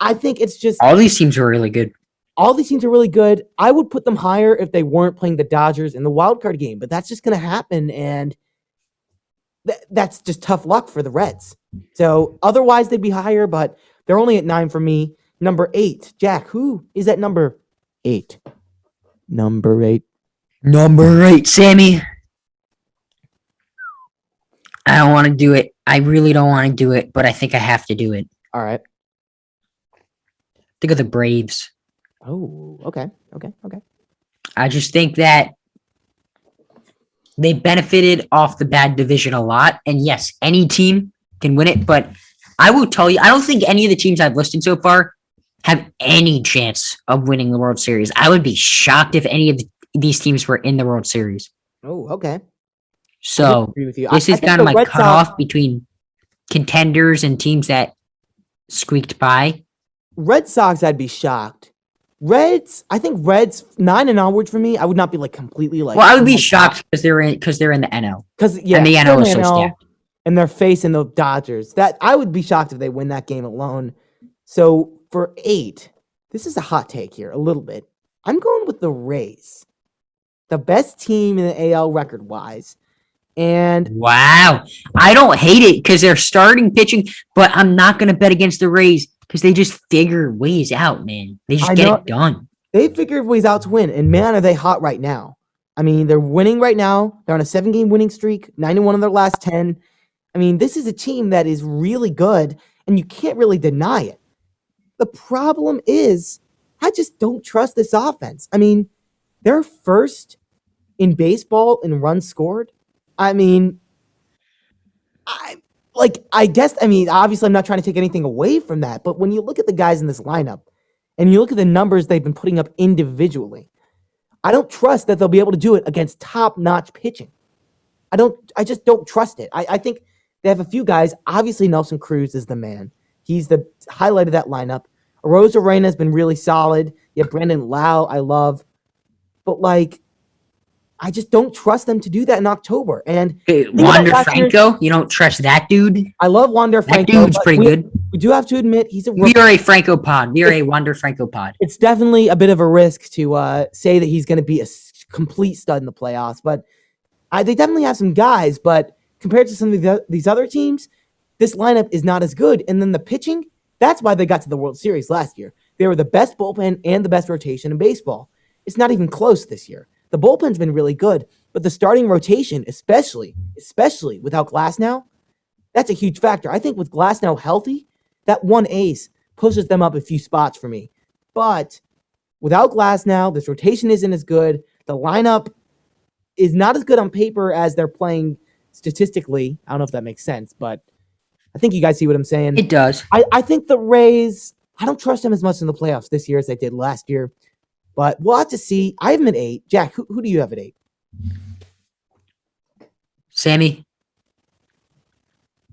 I think it's just... All these teams are really good. All these teams are really good. I would put them higher if they weren't playing the Dodgers in the wild card game, but that's just going to happen, and that's just tough luck for the Reds. So otherwise, they'd be higher, but they're only at 9 for me. Number 8. Jack, who is at number 8? Number 8. Number 8, Sammy. I don't want to do it. I really don't want to do it, but I think I have to do it. All right. Think of the Braves. Oh, okay. I just think that they benefited off the bad division a lot. And yes, any team can win it, but I will tell you, I don't think any of the teams I've listed so far have any chance of winning the World Series. I would be shocked if any of these teams were in the World Series. Oh, okay. So agree with you. this I is think kind the of my Red Sox, cutoff between contenders and teams that squeaked by. Red Sox, I'd be shocked. Reds, I think Reds 9 and onwards for me. I would not be like completely like. Well, I would oh be my God. shocked because they're in the NL. Because And the NL they're is so in NL, stacked. and they're facing the Dodgers. That I would be shocked if they win that game alone. So for 8, this is a hot take here, a little bit. I'm going with the Rays, the best team in the AL record wise, and Wow. I don't hate it because they're starting pitching, but I'm not going to bet against the Rays because they just figure ways out, man. They just I get know it done. they figured ways out to win. And man, are they hot right now? I mean, they're winning right now. They're on a 7-game winning streak, 9-1 of their last 10. I mean, this is a team that is really good, and you can't really deny it. The problem is, I just don't trust this offense. I mean, they're first in baseball in runs scored. I mean, obviously I'm not trying to take anything away from that, but when you look at the guys in this lineup and you look at the numbers they've been putting up individually, I don't trust that they'll be able to do it against top-notch pitching. I just don't trust it. I think they have a few guys. Obviously, Nelson Cruz is the man. He's the highlight of that lineup. Rosa Reyna has been really solid. You have Brandon Lau, I love. But, I just don't trust them to do that in October. And Hey, Wander Franco, you don't trust that dude? I love Wander Franco. That dude's pretty good. We do have to admit he's a We rookie. are a Franco pod. We are a Wander Franco pod. It's definitely a bit of a risk to say that he's going to be a complete stud in the playoffs. But they definitely have some guys. But compared to some of these other teams, this lineup is not as good. And then the pitching, that's why they got to the World Series last year. They were the best bullpen and the best rotation in baseball. It's not even close this year. The bullpen's been really good, but the starting rotation, especially without Glasnow, that's a huge factor. I think with Glasnow healthy, that one ace pushes them up a few spots for me. But without Glasnow, this rotation isn't as good. The lineup is not as good on paper as they're playing statistically. I don't know if that makes sense, but I think you guys see what I'm saying. It does. I think the Rays, I don't trust them as much in the playoffs this year as I did last year. But we'll have to see. I have them at 8. Jack, who do you have at 8? Sammy.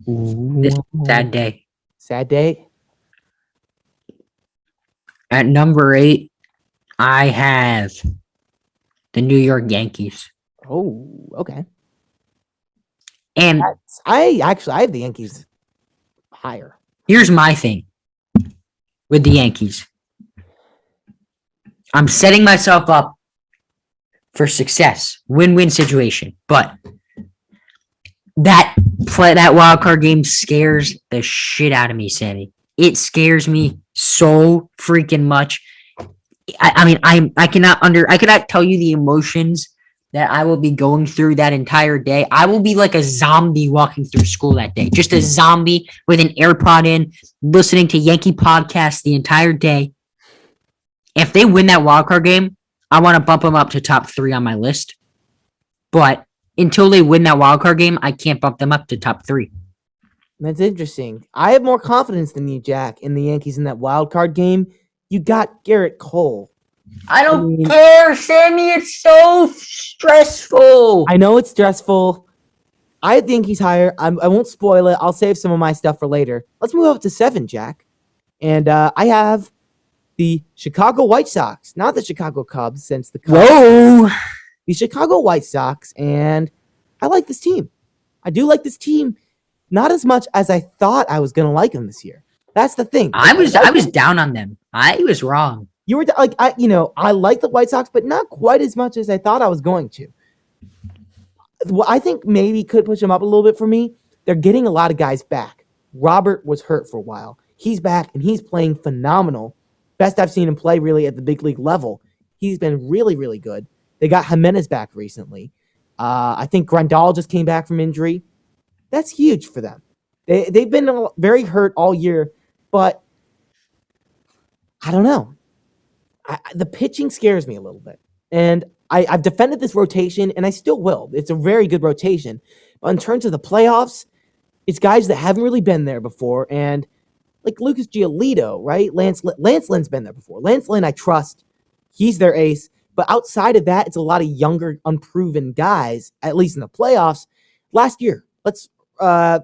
This sad day. Sad day? At number 8, I have the New York Yankees. Oh, okay. And I have the Yankees higher. here's my thing with the Yankees. I'm setting myself up for success, win-win situation. But that wild card game scares the shit out of me, Sammy. It scares me so freaking much. I cannot tell you the emotions that I will be going through that entire day. I will be like a zombie walking through school that day, just a zombie with an AirPod in, listening to Yankee podcasts the entire day. If they win that wildcard game, I want to bump them up to top 3 on my list. But until they win that wildcard game, I can't bump them up to top 3. That's interesting. I have more confidence than you, Jack, in the Yankees in that wild card game. You got Garrett Cole. I don't care, Sammy. It's so stressful. I know it's stressful. I have the Yankees higher. I won't spoil it. I'll save some of my stuff for later. Let's move up to 7, Jack. And I have the Chicago White Sox, not the Chicago Cubs, since the Cubs. Whoa. The Chicago White Sox, and I like this team. I do like this team, not as much as I thought I was going to like them this year. That's the thing. I was down on them. I was wrong. You were like, I like the White Sox, but not quite as much as I thought I was going to. What I think maybe could push them up a little bit for me, they're getting a lot of guys back. Robert was hurt for a while. He's back, and he's playing phenomenal. Best I've seen him play really at the big league level. He's been really, really good. They got Jimenez back recently. I think Grandal just came back from injury. That's huge for them. They've been very hurt all year, but I don't know. The pitching scares me a little bit. And I've defended this rotation, and I still will. It's a very good rotation. But in terms of the playoffs, it's guys that haven't really been there before. And like Lucas Giolito, right? Lance Lynn's been there before. Lance Lynn, I trust. He's their ace. But outside of that, it's a lot of younger, unproven guys, at least in the playoffs. last year.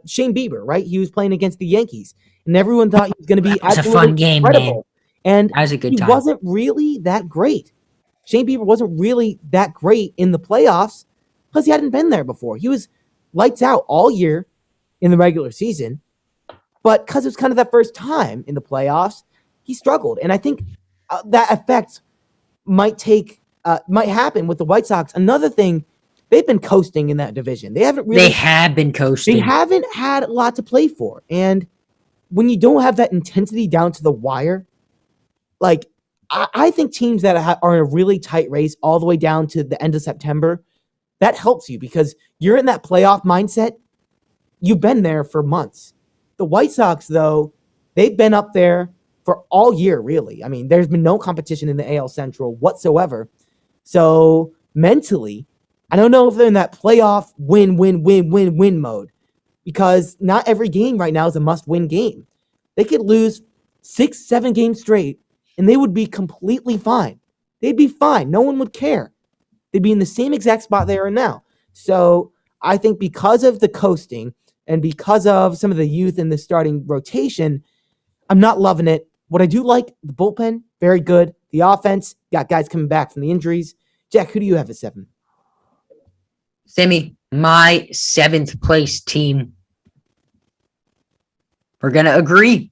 Shane Bieber, right? He was playing against the Yankees, and everyone thought he was going to be It's a fun game, incredible. man. And that was a good he time. wasn't really that great. Shane Bieber wasn't really that great in the playoffs because he hadn't been there before. He was lights out all year in the regular season, but because it was kind of that first time in the playoffs, he struggled. And I think that effect might happen with the White Sox. Another thing, they've been coasting in that division. They have been coasting. They haven't had a lot to play for. And when you don't have that intensity down to the wire, like I think teams that are in a really tight race all the way down to the end of September, that helps you because you're in that playoff mindset. You've been there for months. The White Sox, though, they've been up there for all year, really. I mean, there's been no competition in the AL Central whatsoever. So mentally, I don't know if they're in that playoff win mode because not every game right now is a must-win game. They could lose 6-7 games straight, and they would be completely fine. They'd be fine. No one would care. They'd be in the same exact spot they are now. So I think because of the coasting and because of some of the youth in the starting rotation, I'm not loving it. What I do like, the bullpen, very good. The offense, got guys coming back from the injuries. Jack, who do you have at 7? Sammy, my 7th place team. We're going to agree.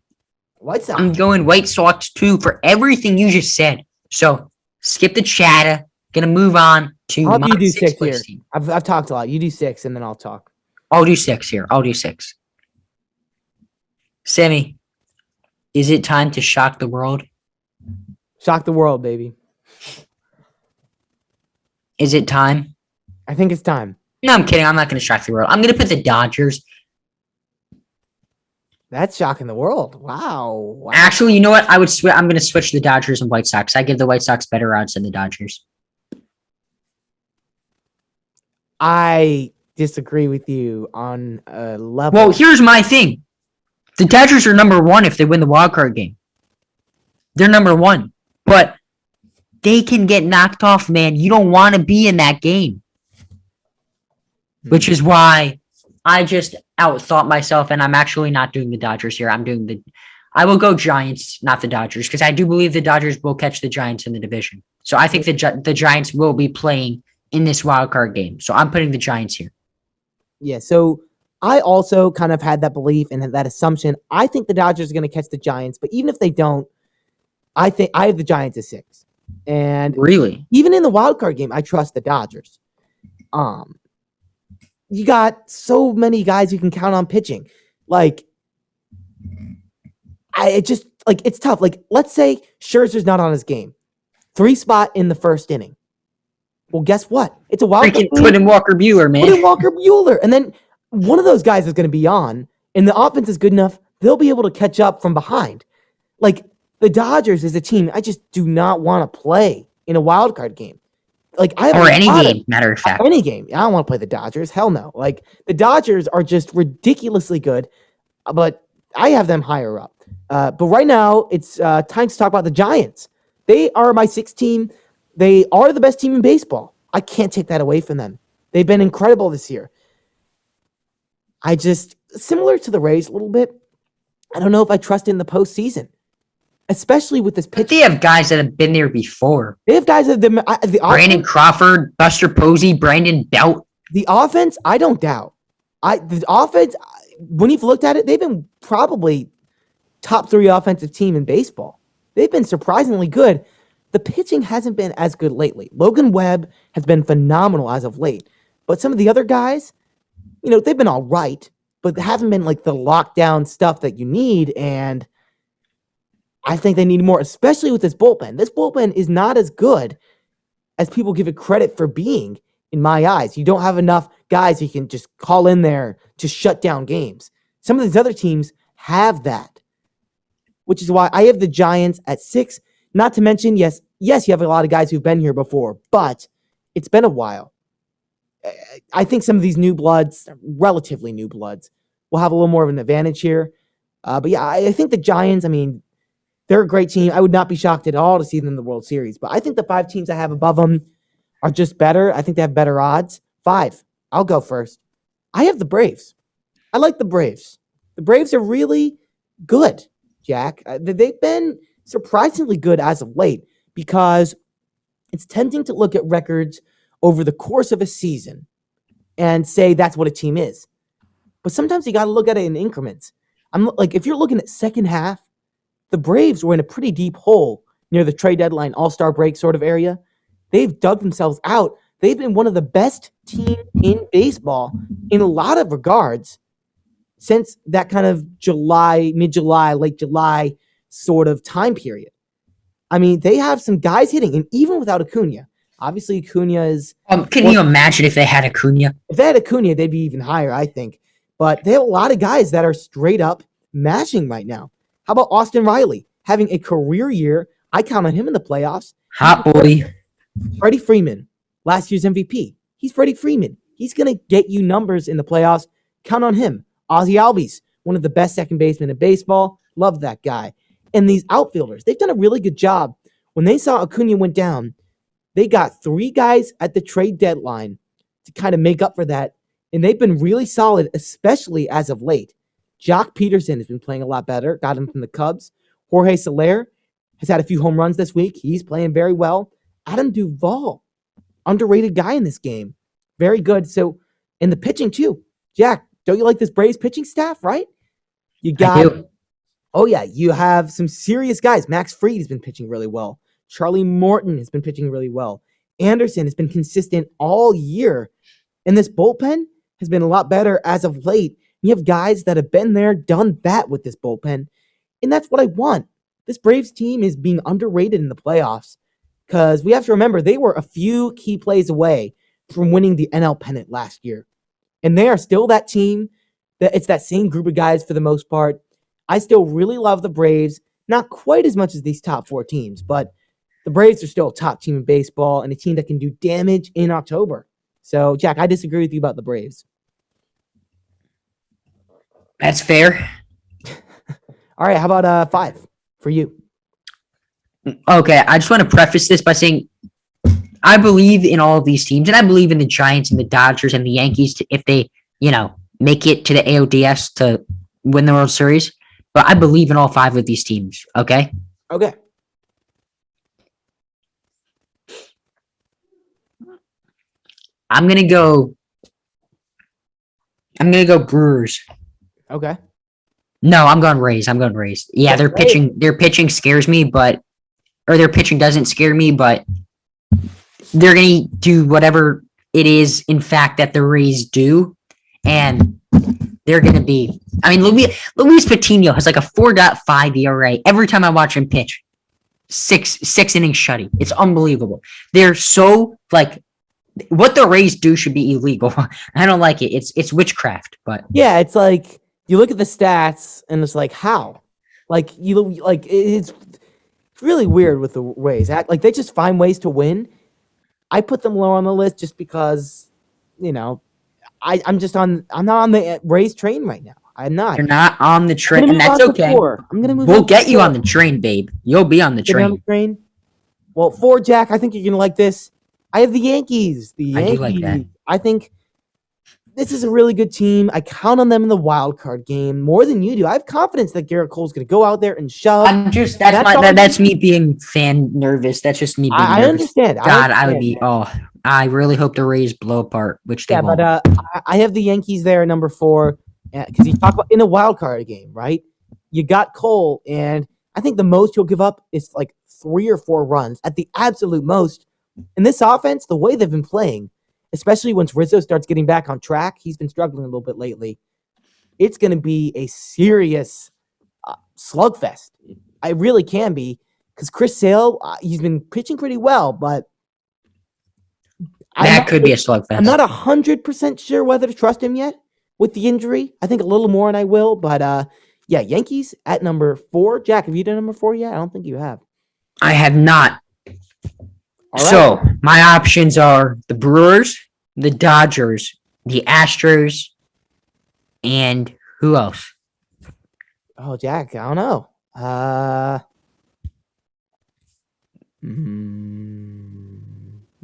White Sox. I'm going White Sox too for everything you just said. So skip the chatter. Gonna move on to I'll my do 6 here. Team. I've talked a lot. You do 6 and then I'll talk. I'll do 6 here. I'll do 6. Sammy, is it time to shock the world? Shock the world, baby. Is it time? I think it's time. No, I'm kidding. I'm not going to shock the world. I'm going to put the Dodgers. That's shocking the world. Wow. Actually, you know what? I'm going to switch the Dodgers and White Sox. I give the White Sox better odds than the Dodgers. I disagree with you on a level. Well, here's my thing. The Dodgers are number 1 if they win the wild card game. They're number 1. But they can get knocked off, man. You don't want to be in that game. Which is why I just outthought myself, and I'm actually not doing the Dodgers here. I will go Giants, not the Dodgers, because I do believe the Dodgers will catch the Giants in the division. So I think the Giants will be playing in this wild card game. So I'm putting the Giants here. Yeah, so I also kind of had that belief and that assumption. I think the Dodgers are going to catch the Giants, but even if they don't, I think I have the Giants at 6. And really, even in the wild card game, I trust the Dodgers. You got so many guys you can count on pitching. It's tough. Like, let's say Scherzer's not on his game. 3 spot in the first inning. Well, guess what? It's a wild card. Put in Walker Buehler, man. Put in Walker Buehler. And then one of those guys is going to be on, and the offense is good enough, they'll be able to catch up from behind. Like, the Dodgers is a team I just do not want to play in a wild card game. Like, any game, matter of fact. Any game. I don't want to play the Dodgers. Hell no. Like, the Dodgers are just ridiculously good, but I have them higher up. But right now, it's time to talk about the Giants. They are my 6th team. They are the best team in baseball. I can't take that away from them. They've been incredible this year. Similar to the Rays a little bit, I don't know if I trust in the postseason. Especially with this pitch. But they have guys that have been there before. They have guys that Brandon Crawford, Buster Posey, Brandon Belt. The offense, I don't doubt. The offense, when you've looked at it, they've been probably top 3 offensive team in baseball. They've been surprisingly good. The pitching hasn't been as good lately. Logan Webb has been phenomenal as of late. But some of the other guys, they've been all right, but they haven't been like the lockdown stuff that you need. And I think they need more, especially with this bullpen. This bullpen is not as good as people give it credit for being, in my eyes. You don't have enough guys you can just call in there to shut down games. Some of these other teams have that, which is why I have the Giants at 6. Not to mention, yes, you have a lot of guys who've been here before, but it's been a while. I think some of these new bloods, relatively new bloods, will have a little more of an advantage here. But yeah, I think the Giants, they're a great team. I would not be shocked at all to see them in the World Series. But I think the 5 teams I have above them are just better. I think they have better odds. 5. I'll go first. I have the Braves. I like the Braves. The Braves are really good, Jack. They've been surprisingly good as of late because it's tempting to look at records over the course of a season and say that's what a team is. But sometimes you got to look at it in increments. I'm like, if you're looking at second half, the Braves were in a pretty deep hole near the trade deadline, all-star break sort of area. They've dug themselves out. They've been one of the best teams in baseball in a lot of regards since that kind of July, mid-July, late July sort of time period. I mean, they have some guys hitting, and even without Acuna, obviously Acuna is. Can you imagine if they had Acuna? If they had Acuna, they'd be even higher, I think. But they have a lot of guys that are straight up mashing right now. How about Austin Riley having a career year? I count on him in the playoffs. Hot boy. Freddie Freeman, last year's MVP. He's Freddie Freeman. He's going to get you numbers in the playoffs. Count on him. Ozzie Albies, one of the best second basemen in baseball. Love that guy. And these outfielders, they've done a really good job. When they saw Acuna went down, they got 3 guys at the trade deadline to kind of make up for that. And they've been really solid, especially as of late. Jock Peterson has been playing a lot better. Got him from the Cubs. Jorge Soler has had a few home runs this week. He's playing very well. Adam Duvall, underrated guy in this game. Very good. So, in the pitching too. Jack, don't you like this Braves pitching staff, right? You got, oh yeah, you have some serious guys. Max Fried has been pitching really well. Charlie Morton has been pitching really well. Anderson has been consistent all year. And this bullpen has been a lot better as of late. You have guys that have been there, done that with this bullpen. And that's what I want. This Braves team is being underrated in the playoffs because we have to remember they were a few key plays away from winning the NL pennant last year. And they are still that team. It's that same group of guys for the most part. I still really love the Braves. Not quite as much as these top 4 teams, but the Braves are still a top team in baseball and a team that can do damage in October. So, Jack, I disagree with you about the Braves. That's fair. All right, how about 5 for you? Okay, I just want to preface this by saying I believe in all of these teams, and I believe in the Giants and the Dodgers and the Yankees if they, make it to the ALDS to win the World Series. But I believe in all 5 of these teams, okay? Okay. I'm gonna go Brewers. Okay. No, I'm going Rays. Yeah, their pitching scares me, their pitching doesn't scare me, but they're gonna do whatever it is, in fact, that the Rays do, and they're gonna be. I mean, Luis Patino has like a 4.5 ERA every time I watch him pitch. Six innings shutty. It's unbelievable. They're so like. What the Rays do should be illegal. I don't like it. It's witchcraft, but yeah, it's like you look at the stats and it's like how, like it's really weird with the Rays. Like they just find ways to win. I put them lower on the list just because, I'm not on the Rays train right now. I'm not. You're not on the train, and that's okay. I'm gonna move. We'll get you on the train, babe. You'll be on the train. Well, 4, Jack, I think you're gonna like this. I have the Yankees. I do like that. I think this is a really good team. I count on them in the wild card game more than you do. I have confidence that Garrett Cole's going to go out there and shove. That's me being fan nervous. That's just me being nervous. I understand. God, I would be. Oh, I really hope the Rays blow apart, which they won't. But I have the Yankees there at number 4 because you talk about in a wild card game, right? You got Cole, and I think the most he'll give up is like 3 or 4 runs at the absolute most. And this offense, the way they've been playing, especially once Rizzo starts getting back on track, he's been struggling a little bit lately. It's going to be a serious slugfest. I really can be because Chris Sale, he's been pitching pretty well, but that could be a slugfest. I'm not 100% sure whether to trust him yet with the injury. I think a little more, and I will. But yeah, Yankees at number 4. Jack, have you done number 4 yet? I don't think you have. I have not. Right. So my options are the Brewers, the Dodgers, the Astros, and who else? Oh, Jack, I don't know.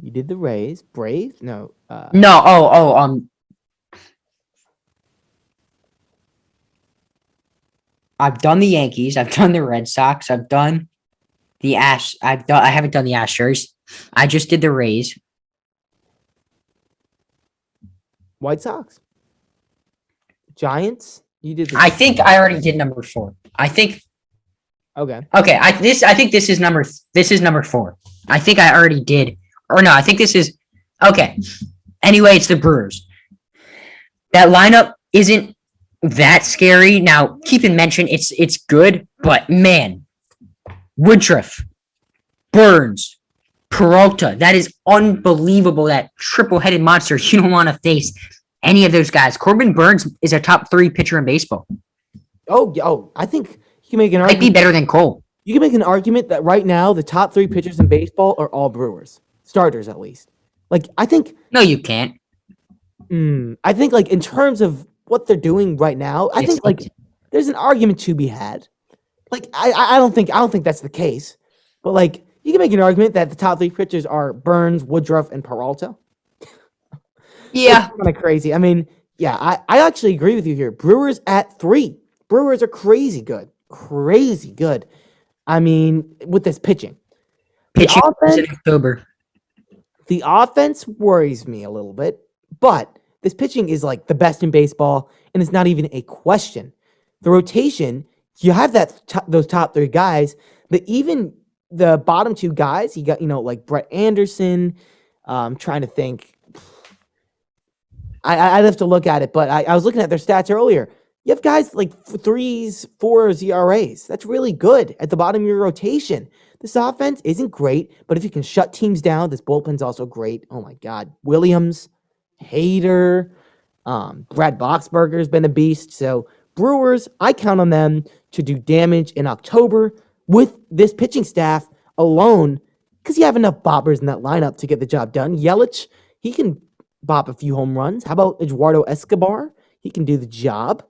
You did the Rays, Braves? No. No. I've done the Yankees. I've done the Red Sox. I've done the I haven't done the Astros. I just did the Rays. White Sox, Giants. You did. I think I already did number 4. I think. Okay. Okay. I think this is number 4. I think I already did. Or no, I think this is okay. Anyway, it's the Brewers. That lineup isn't that scary. Now, keep in mention it's good, but man, Woodruff, Burns, Peralta, that is unbelievable. That triple-headed monster. You don't want to face any of those guys. Corbin Burns is a top 3 pitcher in baseball. I think you can make an Might argument. be better than Cole. You can make an argument that right now the top 3 pitchers in baseball are all Brewers starters, at least. Like I think. No, you can't. I think like in terms of what they're doing right now, I think like there's an argument to be had. Like I don't think that's the case, but like you can make an argument that the top 3 pitchers are Burns, Woodruff, and Peralta. Yeah, kind of crazy. I mean, yeah, I actually agree with you here. Brewers at 3. Brewers are crazy good. I mean, with this pitching. pitching in October. The offense worries me a little bit, but this pitching is like the best in baseball, and it's not even a question. The rotation, you have those top 3 guys, but even the bottom 2 guys, you got like Brett Anderson. Trying to think. I'd have to look at it, but I was looking at their stats earlier. You have guys like 3s, 4s ERAs. That's really good at the bottom of your rotation. This offense isn't great, but if you can shut teams down, this bullpen's also great. Oh my God. Williams, Hader, Brad Boxberger's been a beast. So Brewers, I count on them to do damage in October with this pitching staff alone because you have enough boppers in that lineup to get the job done. Yelich, he can bop a few home runs. How about Eduardo Escobar? He can do the job,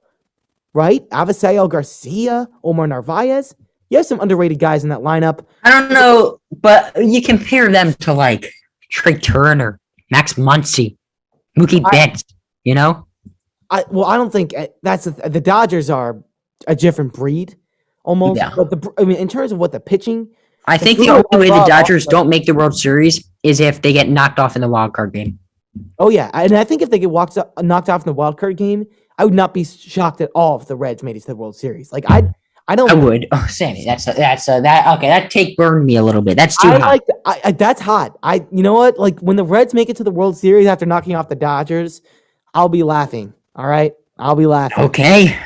right? Avisail Garcia, Omar Narvaez. You have some underrated guys in that lineup. I don't know, but you compare them to like Trey Turner, Max Muncy, Mookie Betts, you know? I don't think that's the Dodgers are a different breed almost. Yeah. But in terms of what the pitching, I think the only way the Dodgers don't make the World Series is if they get knocked off in the wild card game. Oh yeah, and I think if they get knocked off in the wild card game, I would not be shocked at all if the Reds made it to the World Series. Like I would. Oh, Sammy, that okay. That take burned me a little bit. That's too hot. That's hot. You know what? Like when the Reds make it to the World Series after knocking off the Dodgers, I'll be laughing. All right, I'll be laughing. Okay,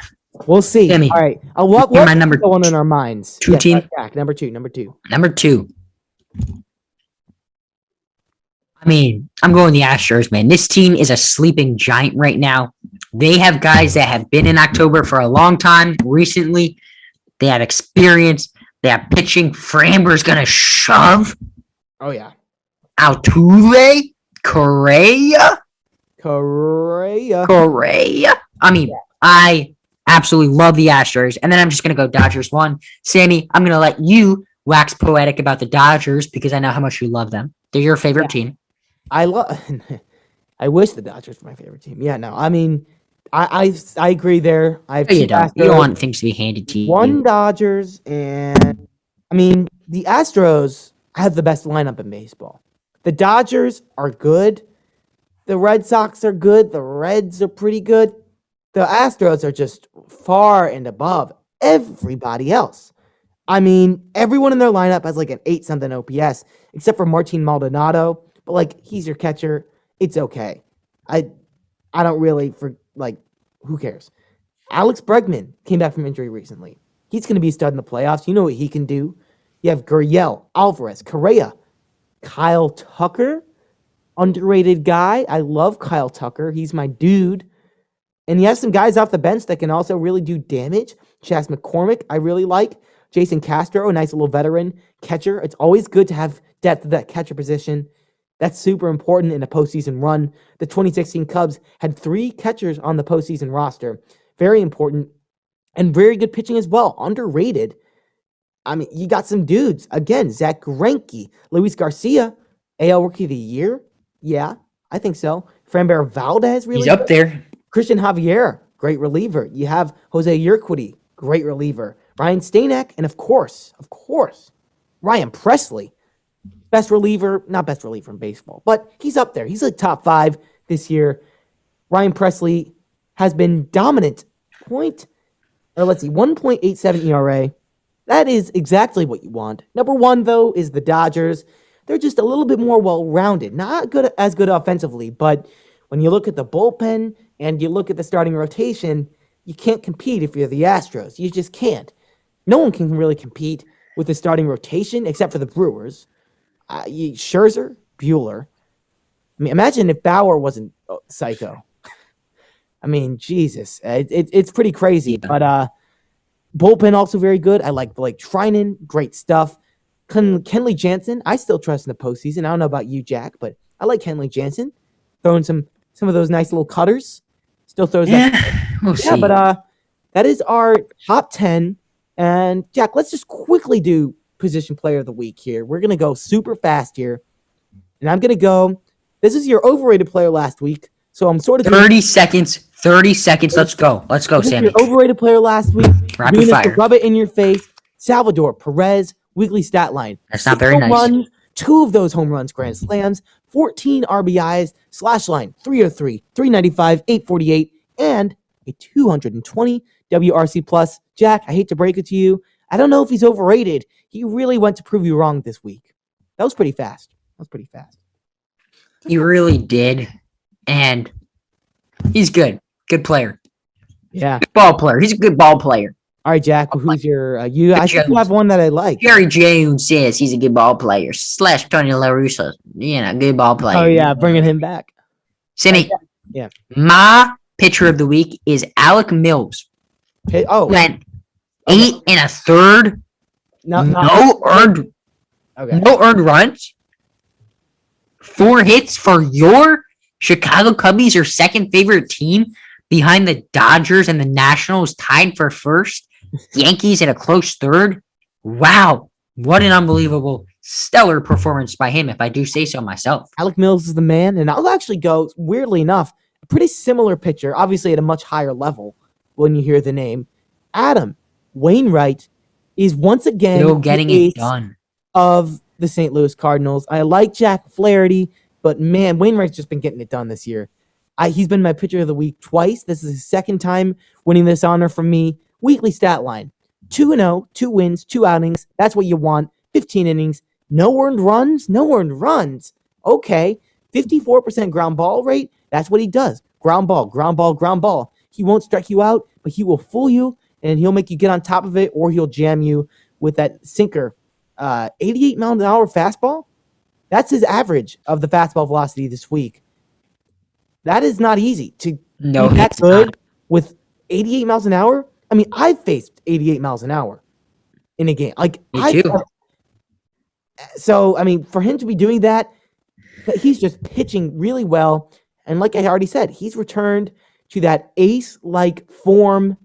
we'll see. Sammy, all right. What's my number going in our minds? Team. Number two. I mean, I'm going the Astros, man. This team is a sleeping giant right now. They have guys that have been in October for a long time. Recently, they have experience. They have pitching. Framber's going to shove. Oh, yeah. Altuve. Correa. I mean, I absolutely love the Astros. And then I'm just going to go Dodgers 1. Sammy, I'm going to let you wax poetic about the Dodgers because I know how much you love them. They're your favorite team. I wish the Dodgers were my favorite team. Yeah, no. I mean, I agree there. You don't want things to be handed to you. 1 Dodgers, and I mean, the Astros have the best lineup in baseball. The Dodgers are good. The Red Sox are good. The Reds are pretty good. The Astros are just far and above everybody else. I mean, everyone in their lineup has like an 8-something OPS, except for Martin Maldonado. But like, he's your catcher. It's okay. I don't really who cares? Alex Bregman came back from injury recently. He's going to be a stud in the playoffs. You know what he can do. You have Gurriel, Alvarez, Correa, Kyle Tucker, underrated guy. I love Kyle Tucker. He's my dude. And you have some guys off the bench that can also really do damage. Chas McCormick, I really like. Jason Castro, a nice little veteran catcher. It's always good to have depth at that catcher position. That's super important in a postseason run. The 2016 Cubs had 3 catchers on the postseason roster. Very important. And very good pitching as well. Underrated. I mean, you got some dudes. Again, Zach Greinke, Luis Garcia, AL Rookie of the Year. Yeah, I think so. Framber Valdez, really He's up there. Christian Javier, great reliever. You have Jose Urquidy, great reliever. Ryan Stanek, and of course, Ryan Presley. Best reliever, not best reliever in baseball, but he's up there. He's like top 5 this year. Ryan Presley has been dominant. 1.87 ERA. That is exactly what you want. Number 1, though, is the Dodgers. They're just a little bit more well-rounded. Not as good offensively, but when you look at the bullpen and you look at the starting rotation, you can't compete if you're the Astros. You just can't. No one can really compete with the starting rotation except for the Brewers. Scherzer, Bueller. I mean, imagine if Bauer wasn't psycho. I mean, Jesus. It's pretty crazy. Yeah. But bullpen also very good. I like Blake Trinan. Great stuff. Kenley Jansen, I still trust in the postseason. I don't know about you, Jack, but I like Kenley Jansen. Throwing some of those nice little cutters. Still throws that. We'll see. But that is our top 10. And, Jack, let's just quickly do position player of the week here. We're going to go super fast here. And I'm going to go, this is your overrated player last week. So I'm sort of 30 seconds. Let's go, Sammy. Your overrated player last week. Rapid fire. Rub it in your face. Salvador Perez, weekly stat line. That's not very nice. Runs, 2 of those home runs, grand slams, 14 RBIs, slash line 303, 395, 848, and a 220 WRC plus. Jack, I hate to break it to you. I don't know if he's overrated. He really went to prove you wrong this week. That was pretty fast. He really did. And he's good. Good player. Yeah. Good ball player. He's a good ball player. All right, Jack, who's your I think you have one that I like. Jerry Jones says he's a good ball player. / Tony La Russa. Good ball player. Oh, yeah, bringing him back. Sammy. Yeah. My pitcher of the week is Alec Mills. Went 8 1/3. No earned runs. 4 hits for your Chicago Cubbies, your second favorite team, behind the Dodgers and the Nationals, tied for first. Yankees at a close third. Wow. What an unbelievable, stellar performance by him, if I do say so myself. Alec Mills is the man, and I'll actually go, weirdly enough, a pretty similar pitcher, obviously at a much higher level when you hear the name. Adam Wainwright is once again still getting it done of the St. Louis Cardinals. I like Jack Flaherty, but man, Wainwright's just been getting it done this year. He's been my pitcher of the week twice. This is his second time winning this honor from me. Weekly stat line: 2-0, 2 wins, 2 outings. That's what you want. 15 innings, no earned runs. Okay, 54% ground ball rate. That's what he does. Ground ball. He won't strike you out, but he will fool you, and he'll make you get on top of it, or he'll jam you with that sinker. 88-mile-an-hour fastball. That's his average of the fastball velocity this week. That is not easy to be that good with 88 miles an hour. I mean, I've faced 88 miles an hour in a game. Me too. So, I mean, for him to be doing that, he's just pitching really well. And like I already said, he's returned to that ace-like form.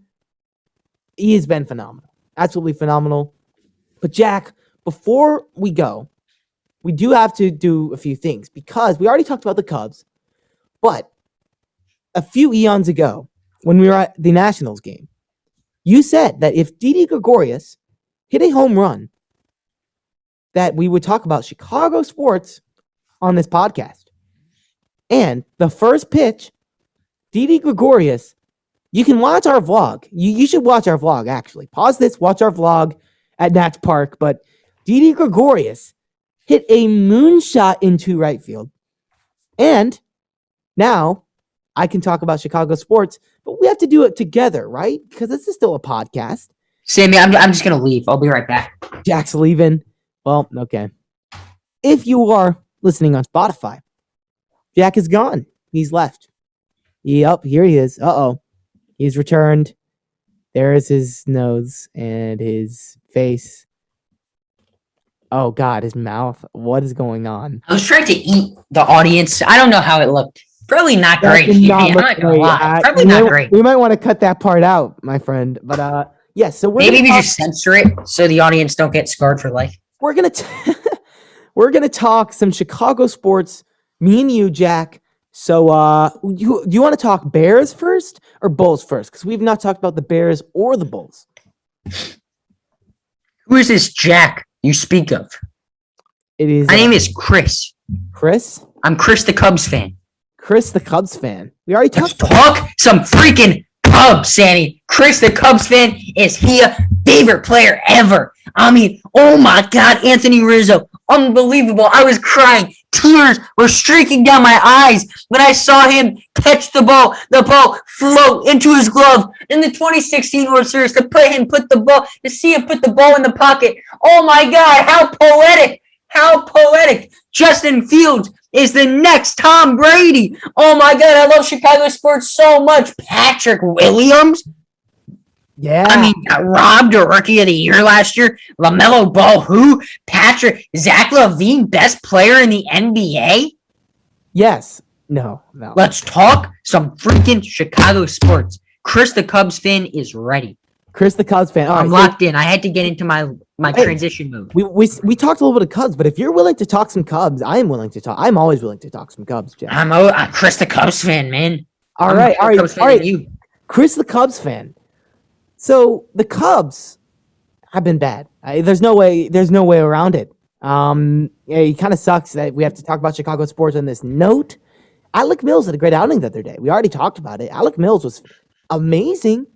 He has been phenomenal. Absolutely phenomenal. But, Jack, before we go, we do have to do a few things because we already talked about the Cubs. But a few eons ago, when we were at the Nationals game, you said that if Didi Gregorius hit a home run, that we would talk about Chicago sports on this podcast. And the first pitch, Didi Gregorius, you can watch our vlog. You should watch our vlog, actually. Pause this, watch our vlog at Nats Park. But Didi Gregorius hit a moonshot into right field. And now I can talk about Chicago sports, but we have to do it together, right? Because this is still a podcast. Sammy, I'm just going to leave. I'll be right back. Jack's leaving. Well, okay. If you are listening on Spotify, Jack is gone. He's left. Yep, here he is. Uh-oh. He's returned. There is his nose and his face. Oh, God, his mouth. What is going on? I was trying to eat the audience. I don't know how it looked. Probably not great. I'm not gonna lie. Probably not great. We might want to cut that part out, my friend. But yes. So maybe we just censor it so the audience don't get scarred for life. We're gonna talk some Chicago sports. Me and you, Jack. So you want to talk Bears first or Bulls first? Because we've not talked about the Bears or the Bulls. Who is this Jack you speak of? It is. My name is Chris. Chris. I'm Chris the Cubs fan. Chris the Cubs fan. We already Let's talked. talk some freaking Cubs, Sammy. Chris the Cubs fan is here. Favorite player ever. I mean, oh my God, Anthony Rizzo. Unbelievable. I was crying. Tears were streaking down my eyes when I saw him catch the ball float into his glove in the 2016 World Series to see him put the ball in the pocket. Oh my God, how poetic. How poetic. Justin Fields is the next Tom Brady. Oh my God, I love Chicago sports so much. Patrick Williams. Yeah. I mean, robbed a Rookie of the Year last year. LaMelo Ball, who? Zach LaVine, best player in the NBA? Yes. No. Let's talk some freaking Chicago sports. Chris the Cubs fan is ready. Chris the Cubs fan. I'm locked in. I had to get into my transition mode. We talked a little bit of Cubs, but if you're willing to talk some Cubs, I am willing to talk. I'm always willing to talk some Cubs, Jack. I'm Chris the Cubs fan, man. All right. Chris the Cubs fan. So the Cubs have been bad. There's no way around it. It kind of sucks that we have to talk about Chicago sports on this note. Alec Mills had a great outing the other day. We already talked about it. Alec Mills was amazing.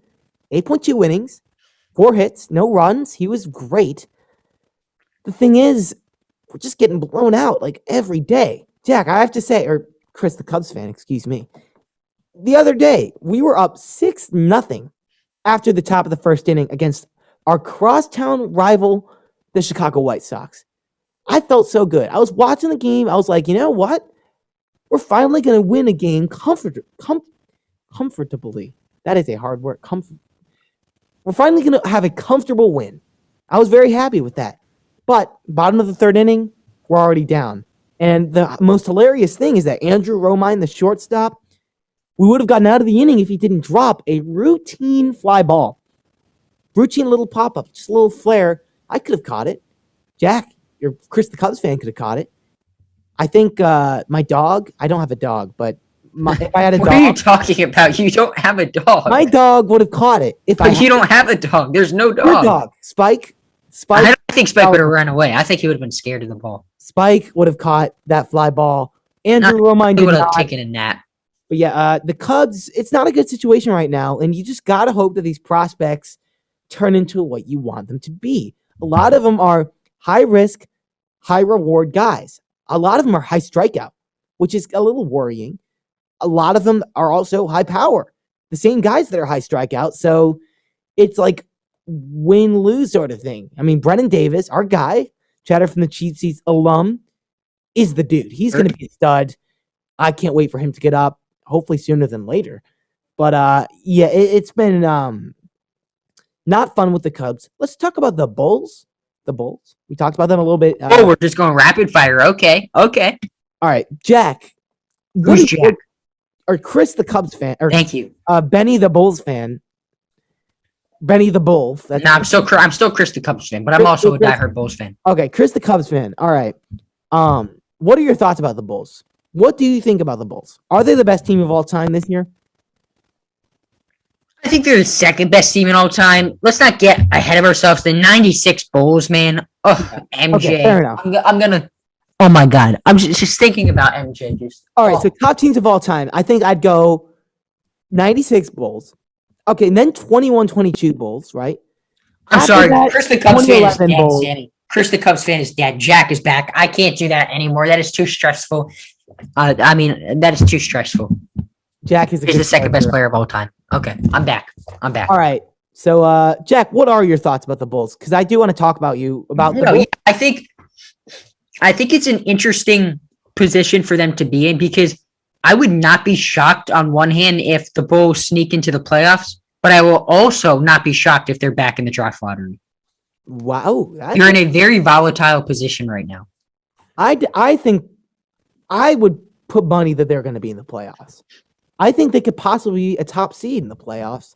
8.2 innings, 4 hits, no runs. He was great. The thing is, we're just getting blown out like every day. Jack, I have to say, or Chris the Cubs fan, excuse me. The other day, we were up 6-0 after the top of the first inning against our crosstown rival, the Chicago White Sox. I felt so good. I was watching the game. I was like, you know what? We're finally going to win a game comfortably. That is a hard word. We're finally going to have a comfortable win. I was very happy with that. But bottom of the third inning, we're already down. And the most hilarious thing is that Andrew Romine, the shortstop, we would have gotten out of the inning if he didn't drop a routine fly ball. Routine little pop-up, just a little flare. I could have caught it. Jack, your Chris the Cubs fan could have caught it. I think my dog, I don't have a dog, but if I had a dog. What are you talking about? You don't have a dog. My dog would have caught it. But you don't have a dog. There's no dog. Your dog. Spike. I don't think Spike would have run away. I think he would have been scared of the ball. Spike would have caught that fly ball. Andrew Romine would have taken a nap. But yeah, the Cubs, it's not a good situation right now, and you just got to hope that these prospects turn into what you want them to be. A lot of them are high-risk, high-reward guys. A lot of them are high strikeout, which is a little worrying. A lot of them are also high power. The same guys that are high strikeout, so it's like win-lose sort of thing. I mean, Brennan Davis, our guy, Chatter from the Cheap Seats alum, is the dude. He's going to be a stud. I can't wait for him to get up. Hopefully sooner than later. But yeah, it's been not fun with the Cubs. Let's talk about the Bulls. The Bulls. We talked about them a little bit. We're just going rapid fire. Okay. All right, Jack. Who's Jack? Or Chris the Cubs fan. Or, thank you. Benny the Bulls fan. Benny the Bull. I'm still Chris the Cubs fan, but I'm also a diehard Bulls fan. Okay, Chris the Cubs fan. All right. What are your thoughts about the Bulls? What do you think about the Bulls? Are they the best team of all time this year? I think they're the second best team in all time. Let's not get ahead of ourselves. The 96 Bulls, man. Oh, MJ. Okay, fair enough. I'm going to... Oh, my God. I'm just thinking about MJ. All right, so top teams of all time. I think I'd go 96 Bulls. Okay, and then 21-22 Bulls, right? I'm sorry. Chris the Cubs fan is dead, Sammy. Chris the Cubs fan is dead. Jack is back. I can't do that anymore. That is too stressful. That is too stressful. Jack is the second best player of all time. Okay, I'm back. All right. So, Jack, what are your thoughts about the Bulls? Because I do want to talk about the Bulls. Yeah, I think it's an interesting position for them to be in because I would not be shocked on one hand if the Bulls sneak into the playoffs, but I will also not be shocked if they're back in the draft lottery. Wow. You're in a very volatile position right now. I think I would put money that they're going to be in the playoffs. I think they could possibly be a top seed in the playoffs.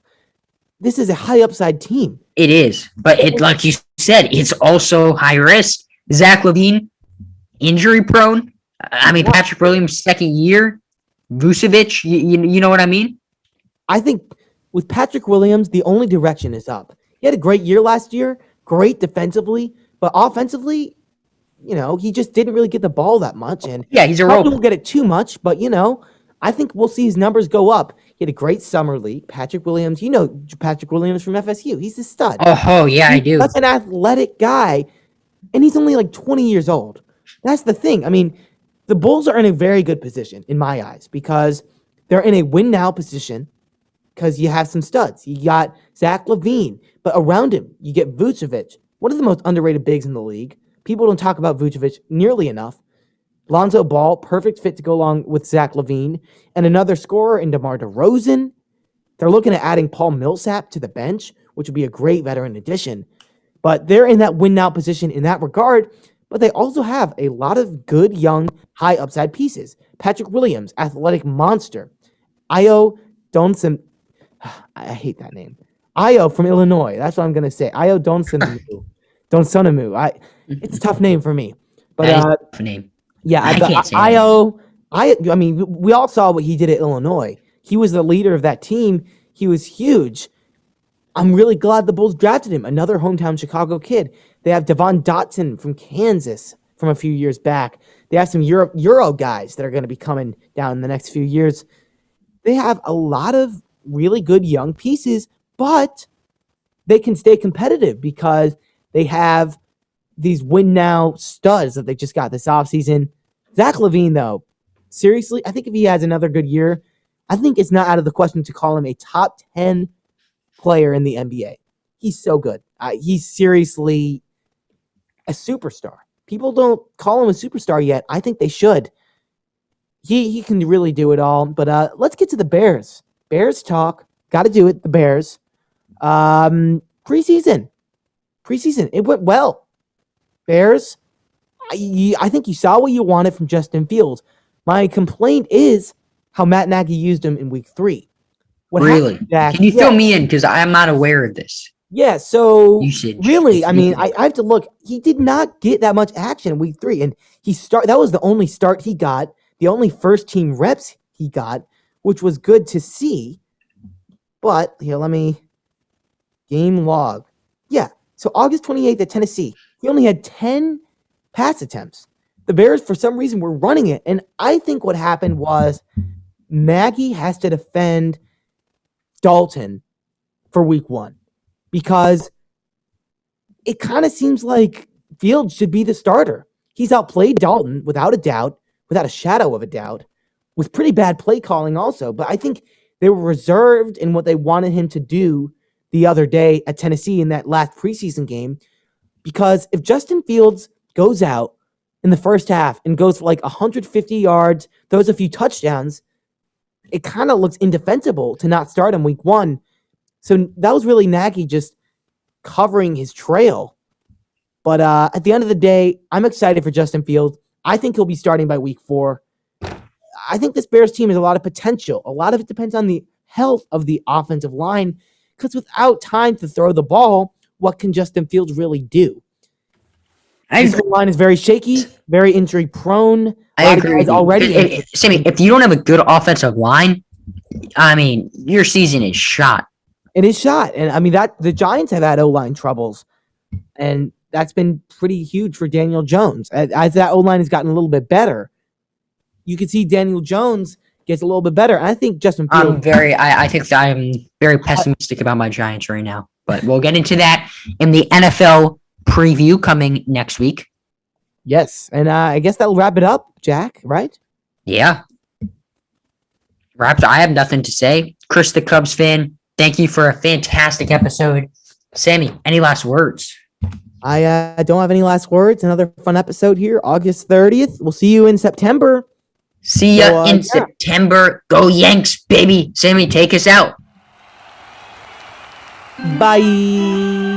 This is a high upside team. It is, but like you said, it's also high risk. Zach LaVine, injury prone. I mean, Patrick Williams, second year. Vucevic, you know what I mean? I think with Patrick Williams, the only direction is up. He had a great year last year, great defensively, but offensively, he just didn't really get the ball that much. And Yeah, he's a probably role. won't get it too much, but I think we'll see his numbers go up. He had a great summer league. Patrick Williams, Patrick Williams from FSU. He's a stud. Oh, yeah, I do. He's such an athletic guy, and he's only like 20 years old. That's the thing. I mean, the Bulls are in a very good position in my eyes because they're in a win now position because you have some studs. You got Zach LaVine, but around him, you get Vucevic, one of the most underrated bigs in the league. People don't talk about Vucevic nearly enough. Lonzo Ball, perfect fit to go along with Zach LaVine, and another scorer in DeMar DeRozan. They're looking at adding Paul Millsap to the bench, which would be a great veteran addition. But they're in that win-now position in that regard, but they also have a lot of good, young, high-upside pieces. Patrick Williams, athletic monster. Io Donson, I hate that name. Io from Illinois, that's what I'm going to say. Io Donsonamu. It's a tough name for me. But That is a tough name. yeah, I can't say I mean, we all saw what he did at Illinois. He was the leader of that team. He was huge. I'm really glad the Bulls drafted him, another hometown Chicago kid. They have Devon Dotson from Kansas from a few years back. They have some Euro guys that are going to be coming down in the next few years. They have a lot of really good young pieces, but they can stay competitive because they have these win-now studs that they just got this offseason. Zach LaVine, though, seriously, I think if he has another good year, I think it's not out of the question to call him a top 10 player in the NBA. He's so good. He's seriously a superstar. People don't call him a superstar yet. I think they should. He can really do it all. But let's get to the Bears. Bears talk. Got to do it. The Bears. Preseason. It went well. Bears, I think you saw what you wanted from Justin Fields. My complaint is how Matt Nagy used him in week 3. Really? Can you fill me in? Because I'm not aware of this. Yeah, so Usage. really, I mean, I have to look. He did not get that much action in week 3, and that was the only start he got, the only first-team reps he got, which was good to see. But here, let me game log. Yeah, so August 28th at Tennessee, he only had 10 pass attempts. The Bears, for some reason, were running it, and I think what happened was Nagy has to defend Dalton for week 1 because it kind of seems like Fields should be the starter. He's outplayed Dalton without a doubt, without a shadow of a doubt, with pretty bad play calling also. But I think they were reserved in what they wanted him to do the other day at Tennessee in that last preseason game. Because if Justin Fields goes out in the first half and goes for like 150 yards, throws a few touchdowns, it kind of looks indefensible to not start him week 1. So that was really Nagy just covering his trail. But at the end of the day, I'm excited for Justin Fields. I think he'll be starting by week 4. I think this Bears team has a lot of potential. A lot of it depends on the health of the offensive line because without time to throw the ball, what can Justin Fields really do? This line is very shaky, very injury prone. I agree. Sammy, if you don't have a good offensive line, I mean, your season is shot. It is shot. And I mean, the Giants have had O-line troubles. And that's been pretty huge for Daniel Jones. As that O-line has gotten a little bit better, you can see Daniel Jones gets a little bit better. I think Justin Fields... I think I'm very pessimistic about my Giants right now. But we'll get into that in the NFL preview coming next week. Yes, and I guess that'll wrap it up, Jack, right? Yeah. Wrapped. I have nothing to say. Chris, the Cubs fan, thank you for a fantastic episode. Sammy, any last words? I don't have any last words. Another fun episode here, August 30th. We'll see you in September. See ya in September. Go Yanks, baby. Sammy, take us out. Bye.